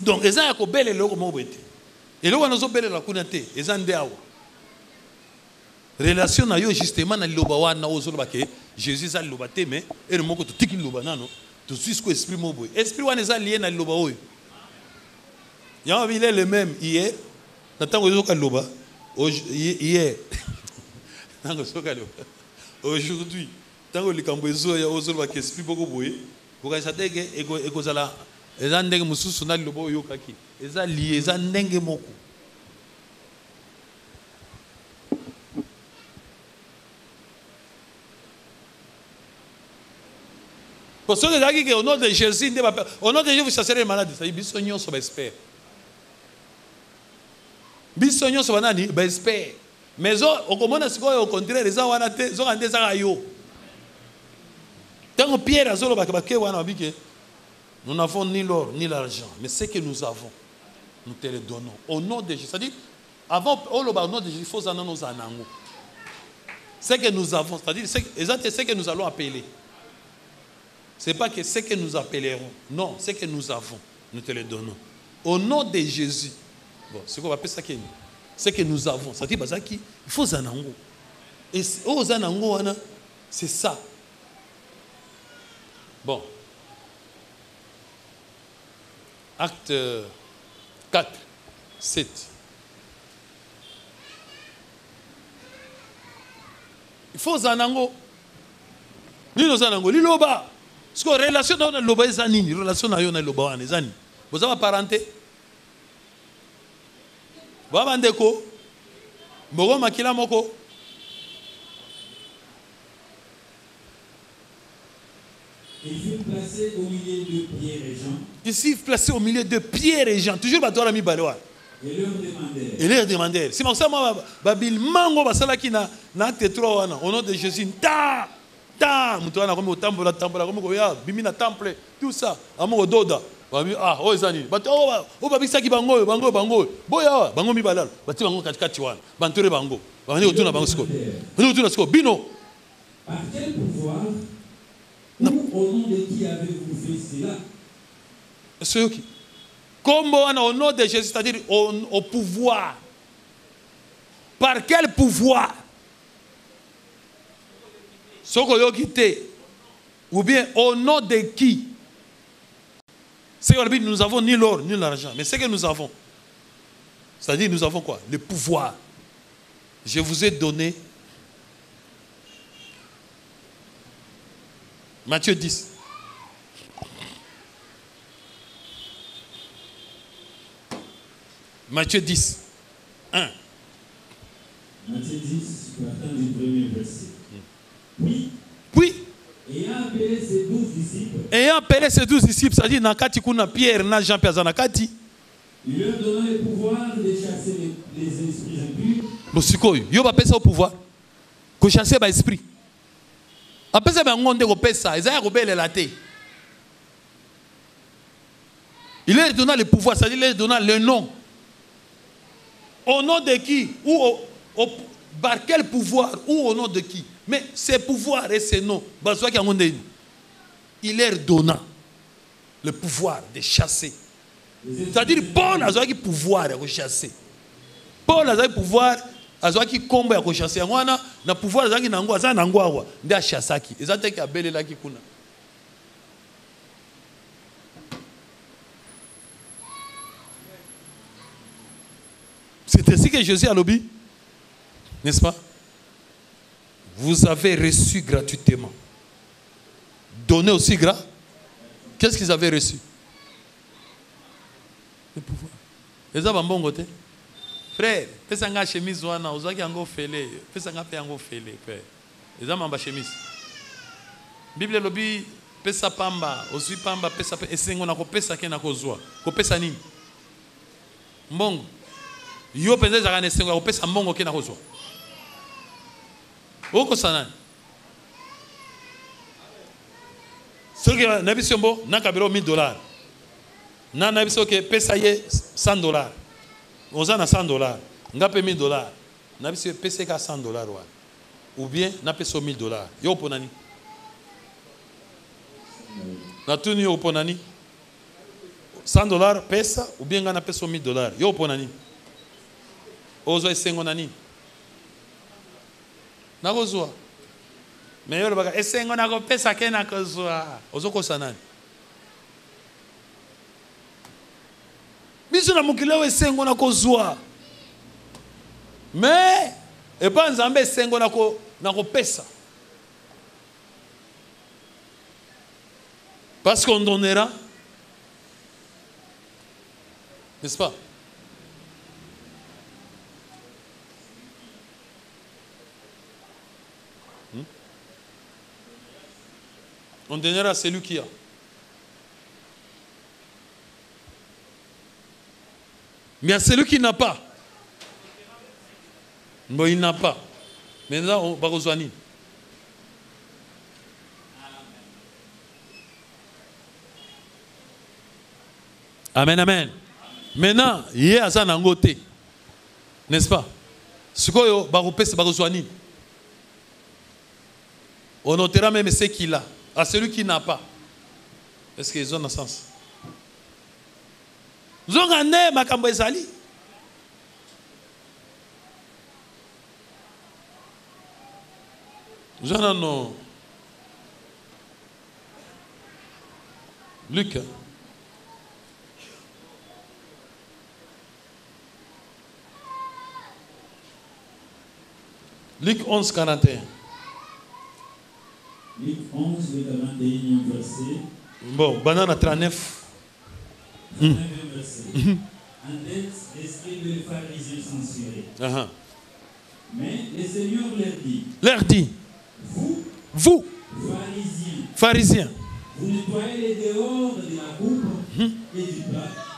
Donc, ils ont belle le mobete. Et là, on a belle la kunate. Ils ont des relation na yo justement na lobawa na ozolo ke Jésus a lobate mais et le moko to tiki lobana no to jusqu'au esprit moboy. Esprit wana za lié na loba oyo. Ya il est le même hier. Natango zoka loba hier. Tango zoka loba. Aujourd'hui, tango likambo ezo ya ozolo ke esprit boko boye. Ko ka satege eko zala eza ndenge mususu na lilobo oyo kaki eza lié eza ndenge moko pour ceux qui disent au nom de Jésus au nom de Jésus vous chasserez les malades ça dit biso nyonso ba espère biso nyonso banani ba espère mais au komona sikoyo au contraire eza wana te zo kande za yo tango Pierre azolo ba ke wana bike. Nous n'avons ni l'or ni l'argent, mais ce que nous avons, nous te le donnons. Au nom de Jésus. C'est-à-dire, avant, au nom de Jésus, il faut en nous anango. Ce que nous avons, c'est-à-dire, ce que nous allons appeler. Ce n'est pas que ce que nous appellerons. Non, ce que nous avons, nous te le donnons. Au nom de Jésus. Bon, c'est qu'on va appeler ça. Ce que nous avons. C'est-à-dire, il faut anango. Et aux anango, c'est ça. Bon. Acte 4, 7. Il faut zanango. Nino zanango, liloba. Parce que relation dans le loba est nini, relation dans le loba est nini. Vous avez parenté. Vous avez ndeko. Mogo makila moko.
Il fut placé au milieu de Pierre et Jean.
Ici, placé au milieu de Pierre et Jean. Toujours bateau à mi baloa.
Et leur demandèrent.
Et leur demandèrent. C'est pour ça que Babil mango basala ki na acte 3 wana au nom de Jésus. Ta mutuana comme au temple comme ya bimi na temple tout ça. Amo doda. Babi ah o ezani. Bato o babisa ki bango boya bango mi balal. Bati bango katikati wana. Banture bango. Bani otuna bango siko. Bani otuna siko bino.
Par quel pouvoir ou au nom de qui avez-vous fait cela?
C'est qui? Comme au nom de Jésus, c'est-à-dire au pouvoir. Par quel pouvoir? Ou bien au nom de qui? C'est que nous avons ni l'or ni l'argent. Mais c'est que nous avons. C'est-à-dire nous avons quoi? Le pouvoir. Je vous ai donné. Matthieu 10. Matthieu 10. 1.
Matthieu 10, partant du premier verset. Puis,
Puis, Ayant appelé ses 12 disciples, c'est-à-dire Nakati Kuna Pierre, na Jean Pierre Nakati.
Il leur donna le pouvoir de chasser les esprits impurs.
Bosikoyo, yo ba pesa au pouvoir. Ko chasser ba esprit. Apesa ba ngonde ko pesa, ezaya ko belela te. Il leur donna le pouvoir, c'est-à-dire il leur donna le nom. Au nom de qui? Ou par quel pouvoir? Ou au nom de qui? Mais ces pouvoirs et ces noms, il leur donna le pouvoir de chasser. C'est-à-dire Paul a le pouvoir de chasser. Paul a le pouvoir de combattre de chasser. Il a le pouvoir de chasser. C'est ainsi que Jésus a lobby, n'est-ce pas? Vous avez reçu gratuitement. Donné aussi gras. Qu'est-ce qu'ils avaient reçu? Le pouvoir. Les hommes bon côté. Frère, fais un chemise ouana, aux qui ont fait, fais un peu en fait, frère. Les hommes en chemise. Bible lobby, pesa pamba, aussi pamba, pesa et c'est on a pesa qui n'a kozwa, pesa nini? Mbongo. Yo pesa zakane sengo, pesa mbongo qui n'a kozwa. Oko sana. Ce qui est nabisombo, nakabiro $1000. Na nabiso ke pesa ye $100. Oza na $100. Ngape $1000. Nabiso pesa ka $100 wa. Ou bien na pesa $1000. Yo ponani. Na tuni yo ponani. $100 pesa ou bien na pesa $1000. Yo ponani. Ozo esengo nani. Nakozwa. Mais yo baka esengo nako pesa ke nakozwa. Ozoko sanani. Biso na mukile we esengo nakozwa. Mais et pas nzambe esengo nako pesa. Parce qu'on donnera. N'est-ce pas? On donnera à celui qui a. Mais à celui qui n'a pas. Bon, il n'a pas. Maintenant, on va rejoindre. Amen, amen. Maintenant, il y a ça dans le côté. N'est-ce pas? Ce qu'on va rejoindre. On notera même ce qu'il a. À celui qui n'a pas. Est-ce qu'ils ont un sens? Nous avons gagné Makambo Ezali. Nous avons Luc. Luc 11, 41.
Luc 11, le 41e verset.
Bon, banane 39.
39e verset. En tête, l'esprit des pharisiens censuré. Mais le Seigneur leur dit.
Vous, pharisiens,
vous nettoyez les dehors de la coupe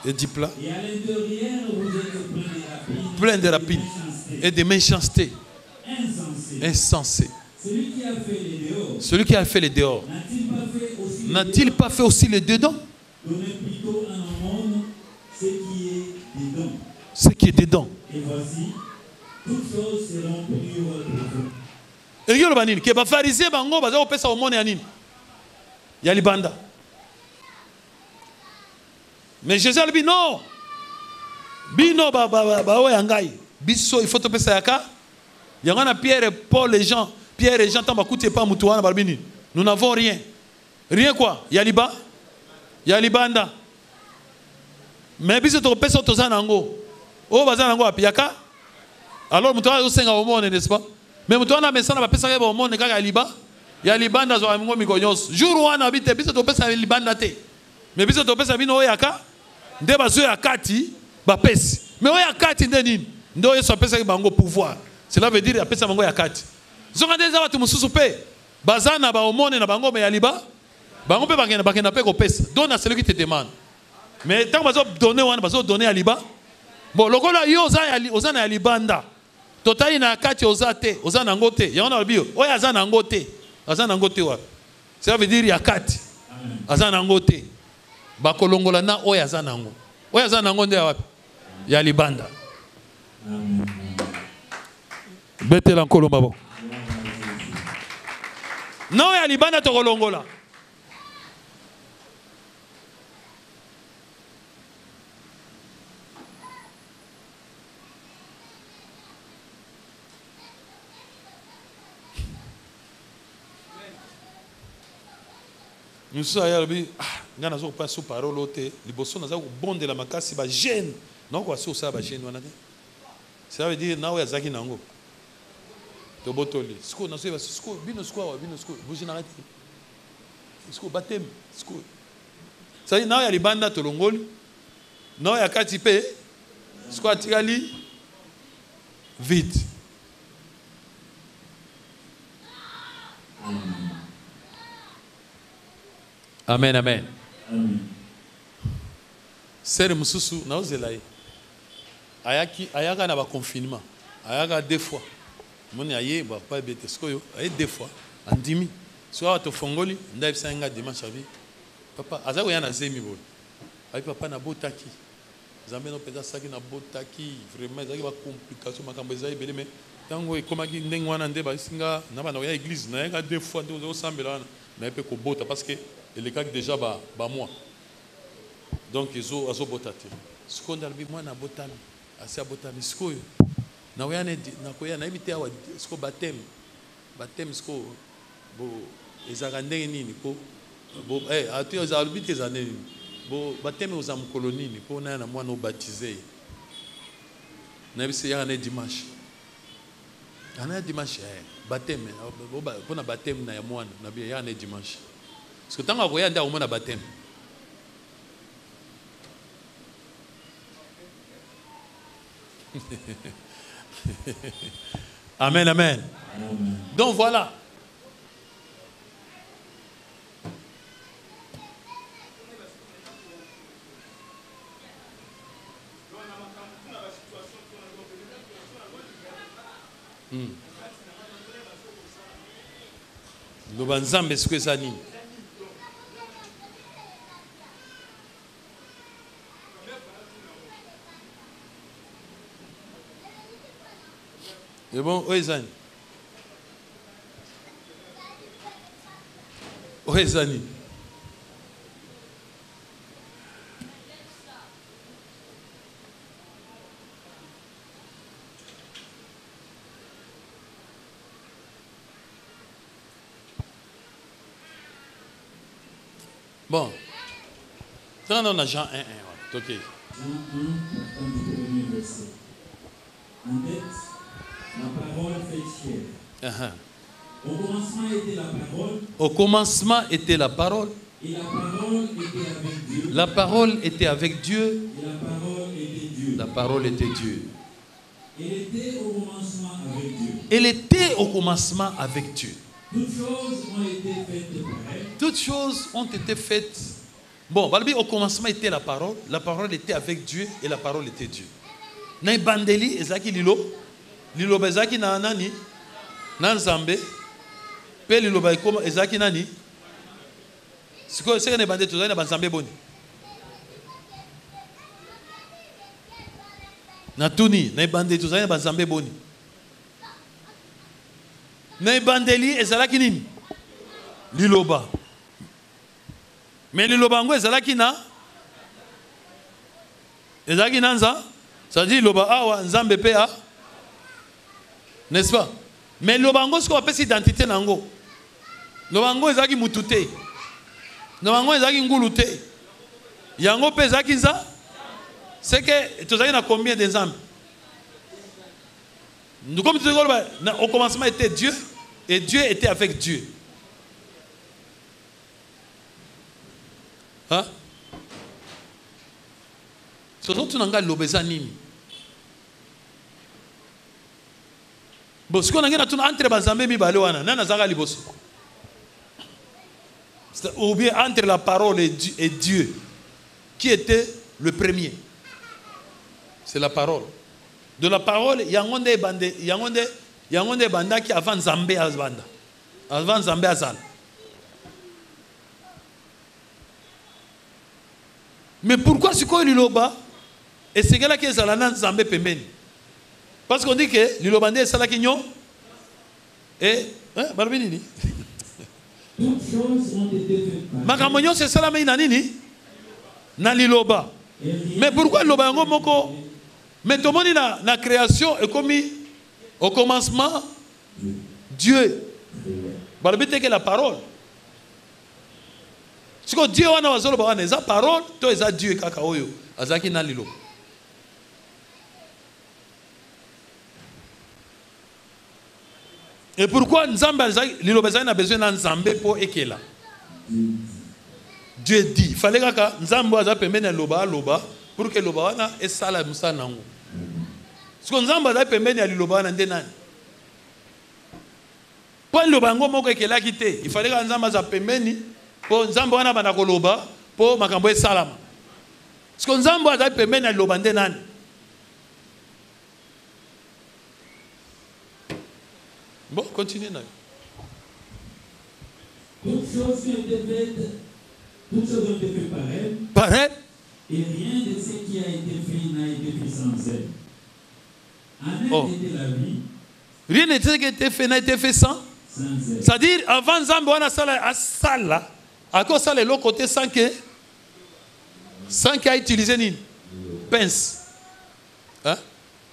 et du plat. Et à l'intérieur, vous êtes
plein de rapines et de méchanceté. Insensé. Celui qui a fait les dehors. N'a-t-il pas fait aussi les dedans?
Donnez plutôt à un monde ce qui est dedans.
Ce qui est dedans.
Et voici, toutes choses seront pures pour vous.
Et yo le banini, que ba pharisien bango baza ko pesa au monde ya nini? Ya libanda. Mais Jésus a dit non. Bino ba oyangai. Biso il faut te pesa yaka. Yangana Pierre et Paul les gens, Pierre et Jean tamba kuti pas mutuana balbini. Nous n'avons rien. Rien quoi? Ya liba? Ya libanda. Mais biso to pesa to zanango. O bazanango apiaka. Alors mutuana zo senga au monde, n'est-ce pas? Mais mutuana mesana ba pesa au monde kaka liba. Ya libanda zo amingo mikonyos. Jour wana bite biso to pesa libanda te. Mais biso to pesa bino yaka. Nde bazo yakati ba pesi. Mais o yakati nde nini? Ndo yeso pesa bango pouvoir. Cela veut dire apesa bango yakati. Zonga ndeza watu mususu pe. Bazana ba omone na bango me yaliba. Bango pe bakena pe ko pesa. Donne à celui qui te demande. Mais tant que bazo donner wana bazo donner yaliba. Bon lokola yo oza na yalibanda. Totali na kati ozate, ozana ngote. Yona bio. Oya azana ngote. Azana ngote wa. Ça veut dire yakati. Azana ngote. Bakolongola na oya azana ngo. Oya azana ngo nde wapi? Yalibanda. Amen. Bete la nkolo mabo. Non ya libanda to kolongola. Nous sommes allés à la pas sous parole oté liboso naza ko bonde la makasi ba gêne non quoi sur ça ba gêne wana. Ça veut dire na ya zaki nango. To botoli. Siko na so siko bino vous générez. Siko batem siko. Ça dit na ya libanda to longoli. Na ya kati pe siko atikali vite. Amen, amen. Amen. Sere mususu na ozelaye. Ayaka na ba confinement. Ayaka 2 fois. Moni aye ba pa bete skoyo, aye 2 fois. Andimi. Soit to fongoli, ndai senga dimanche abi. Papa, azako yana zemi bol. Ayi papa na botaki. Zambe no peza saki na botaki, vraiment ezaki ba complication makambo ezali belé mais tango ekomaki ndenge wana nde ba singa na bana ya église na yaka 2 fois nde ozosambela na pe ko bota parce que et cas déjà ba moi donc ils ont botaté ce qu'on a dit moi na botami asi botami skoyo na oyane na koya na ibite awa sko baptême sko bo ezaka ndenge nini po bo ati ozalbite ezane bo baptême aux amkolonini po na na mwana obaptisé na bise ya na dimanche ana dimanche baptême po na baptême na ya mwana na bien ya na dimanche. Parce que tant qu'on voyait au monde baptême. Amen, amen. Amen. Donc voilà. Nous banzambe est-ce que ça dit? C'est bon, Oezani. Oezani. Bon. Ça, on a Jean 1, 1. Ok.
Jean 1, partant du premier verset. En tête, la parole fait chair. Au commencement était la parole.
Au commencement était la parole.
Et la parole était avec Dieu.
La parole était avec Dieu.
Et la parole était Dieu.
La parole était Dieu.
Elle était au commencement avec Dieu.
Elle était au commencement avec Dieu.
Toutes choses ont été faites par elle.
Toutes choses ont été faites. Bon, au commencement était la parole était avec Dieu et la parole était Dieu. Na bandeli ezaki lilo bezaki na nani na nzambe pe lilo ba ikoma ezaki nani siko seka ne bandeli tozali na banzambe boni na tuni na bandeli tozali na banzambe boni na bandeli ezalaki nini liloba mais liloba ngo ezalaki na ezalaki nanza. Ça dit loba awa nzambe pe a, n'est-ce pas? Mais lobango ce qu'on appelle identité nango. Lobango ezaki mutute. Lobango ezaki ngulute. Yango pe ezaki nza. C'est que tu sais na combien de nzambe? Nous comme tu dis au commencement était Dieu et Dieu était avec Dieu. Hein? Ce sont tous les lobeza nini. Bon, ce qu'on a entre bazambe mi bale wana, nana zaka liboso. ou bien entre la parole et Dieu, qui était le premier? C'est la parole. De la parole, il y a un banda qui avant Zambé à Zambanda. Avant Zambé à Zal. Mais pourquoi c'est quoi l'Iloba? Et c'est là qui est Zalana Zambé Pembeni. Parce qu'on dit que l'Ilobandé est Salakignon. Et, Barbini.
Toutes choses ont été faites par
Makamonyo c'est Salamé Nanini. Naliloba. Mais pourquoi l'Iloba Yango Moko? Mais tout le monde dans la création est commis au commencement Dieu. Barbite que la parole. Si Dieu a la parole, toi es Dieu kakaoyo. Azaki Nalilo. Et pourquoi Nzambe a besoin d'un Nzambe pour Ekela? Dieu dit. Il fallait que Nzambe a permis loba pour que loba wana et sala musa nango. Parce que Nzambe a permis loba wana ndenani. Pour loba ngo moko Ekela kité. Il fallait que Nzambe a permis pour Nzambe wana bana koloba pour makambo e salama. Parce que Nzambe a permis loba ndenani. Bon, continuez.
Toutes choses ont été faites
par elle.
Et rien de ce qui a été fait n'a été fait sans elle. En elle était la vie.
Rien de ce qui a été fait n'a été fait sans elle. C'est-à-dire, avant Nzambe wana sala, à cause ça l'autre côté sans qu'il a utilisé ni pince. Hein?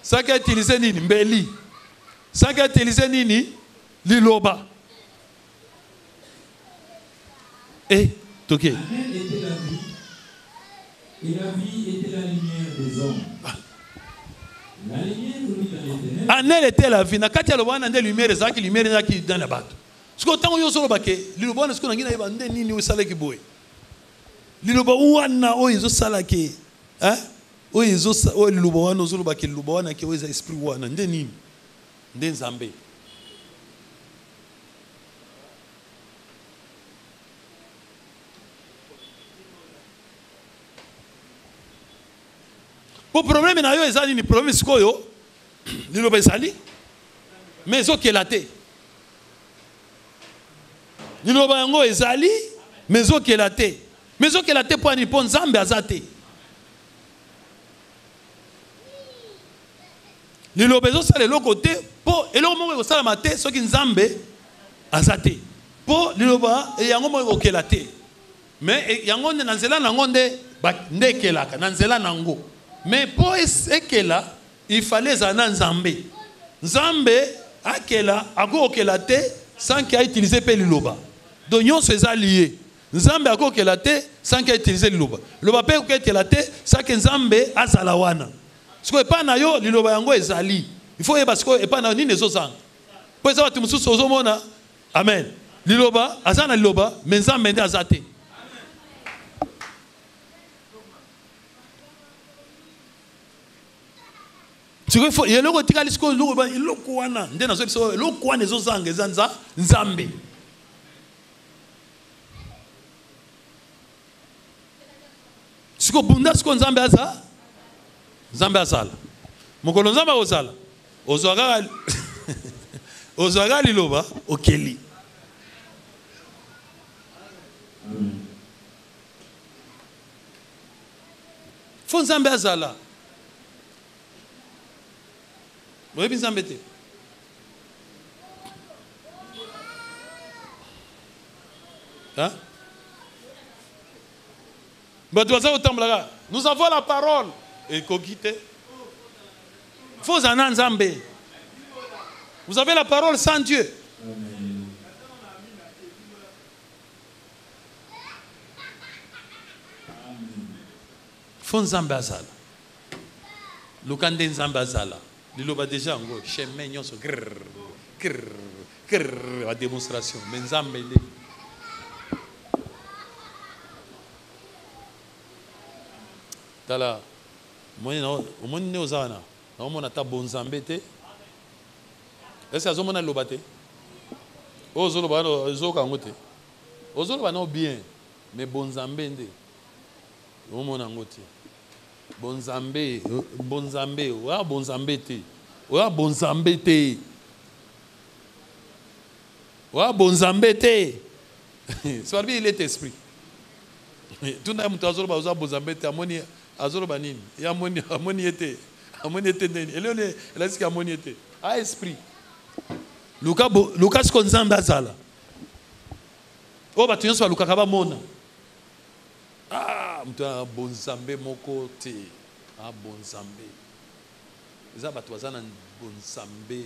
Sans qu'il a utilisé ni mbeli. Sans qu'il a utilisé ni liloba. Et ok.
En elle était la vie. Et la vie était la lumière des hommes. La lumière brille dans les ténèbres.
En elle était la vie. Nakati aloba na ndé lumière ezaki lumière ezaki dans la bateau. Ce que tant yo solo bake, liloba na ce que na ngina ibande nini osala ki boy. Liloba wana o izo sala ki, hein? O izo o liloba wana solo bake liloba wana ki o iza esprit wana ndé nini? Ndé Nzambe. Pour problème na yo ezali ni problème sikoyo liloba ezali mais okelate liloba yango ezali mais okelate po ni po Nzambe azate liloba ezosala eloko te po eloko moko ekosala mate soki Nzambe azate po liloba yango moko okelate mais yango na nzela nango nde ekelaka na nzela nango. Mais pour ekela, il fallait zana Nzambe. Nzambe akela ako okelate sans qu'il ait utilisé liloba. Donc yon se lié. Nzambe ako okelate sans qu'il ait utilisé liloba. Liloba pe okelate sans que Nzambe azala wana. Ce que pas na yo liloba yango ezali. Il faut parce que pas na ni nezozanga. Pour ça tu mususu ozomona. Amen. Liloba azana liloba mais Nzambe ndi azate. Il y a des gens qui disent que Nzambe. Si vous bunda ce que Nzambe aza, Nzambe azala. Mokolo Nzambe ozala. Ozaga liloba okeli. Fo Nzambe azala. Vous avez Nzambe te. Hein? Nous avons la parole. Et Kogite. Faut en Nzambe. Vous avez la parole sans Dieu. Faut Nzambe azala. Lukande Nzambe azala. Liloba déjà en gros, chemin nyonso la démonstration. Mais Nzambe nde. Tala, omoni ne ozana. Na omona ta bonzambe te. Est-ce que azomona liloba te? Ozoloba ozoka ngote. ozoloba na bien mais bonzambe nde omona ngo te bonzambe oya bonzambe te oya bonzambe te oya bonzambe te c'est il est esprit tout na mutu azoloba oza bonzambe te amoni azoloba nini ya amoni ete ndeni elone elasiki amoni ete a esprit luka siko nzambe azala oyo bato nyonso balukaka bamona mutu abonzambe moko te abonzambe eza bato baza na bonzambe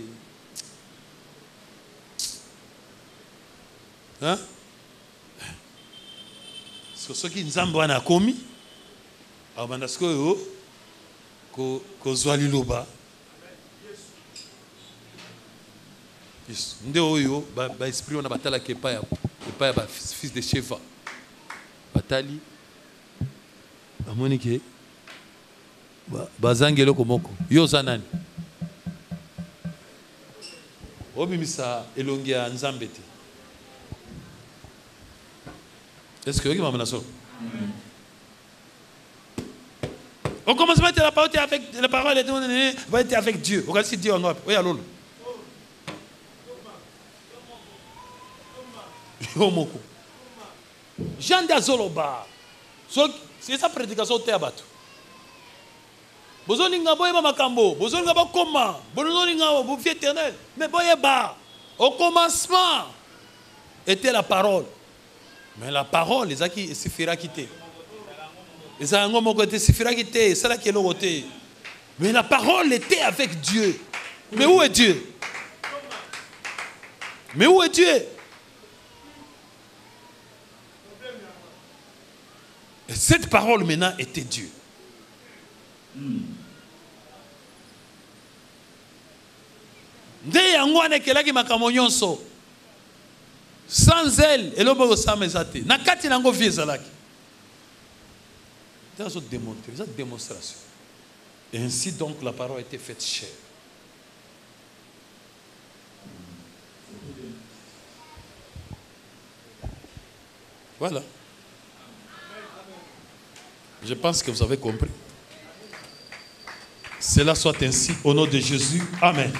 soki nzambe wana akomi abanda sikoyo kozwa liloba nde oyo baesprit wana batalaka epai ya bafils de Sheva batali bamoni ke bazangi eloko moko yo oza nani obimisa elongi ya nzambe te est-ce que oki mamana so au commencement la parole était avec la parole était avec Dieu regarde si Dieu en Europe oui allô Yomoko. Jean d'Azoloba. C'est sa prédication te abato. Bozoninga boyeba makambo, bozoninga ba koma, bozoninga bo vie éternelle. Mais boyeba au commencement était la parole. Mais la parole, les aki suffira quitter. Les ango moko était suffira quitter, c'est là qui est le côté. Mais la parole était avec Dieu. Mais où est Dieu? Mais où est Dieu? Et cette parole maintenant était Dieu. Nde yango wana kelaki makambo nyonso. Sans elle, eloboko samezate. Na kati nango vie ezalaki. C'est une démonstration. Et ainsi donc la parole a été faite chair. Voilà. Je pense que vous avez compris. Cela soit ainsi au nom de Jésus. Amen.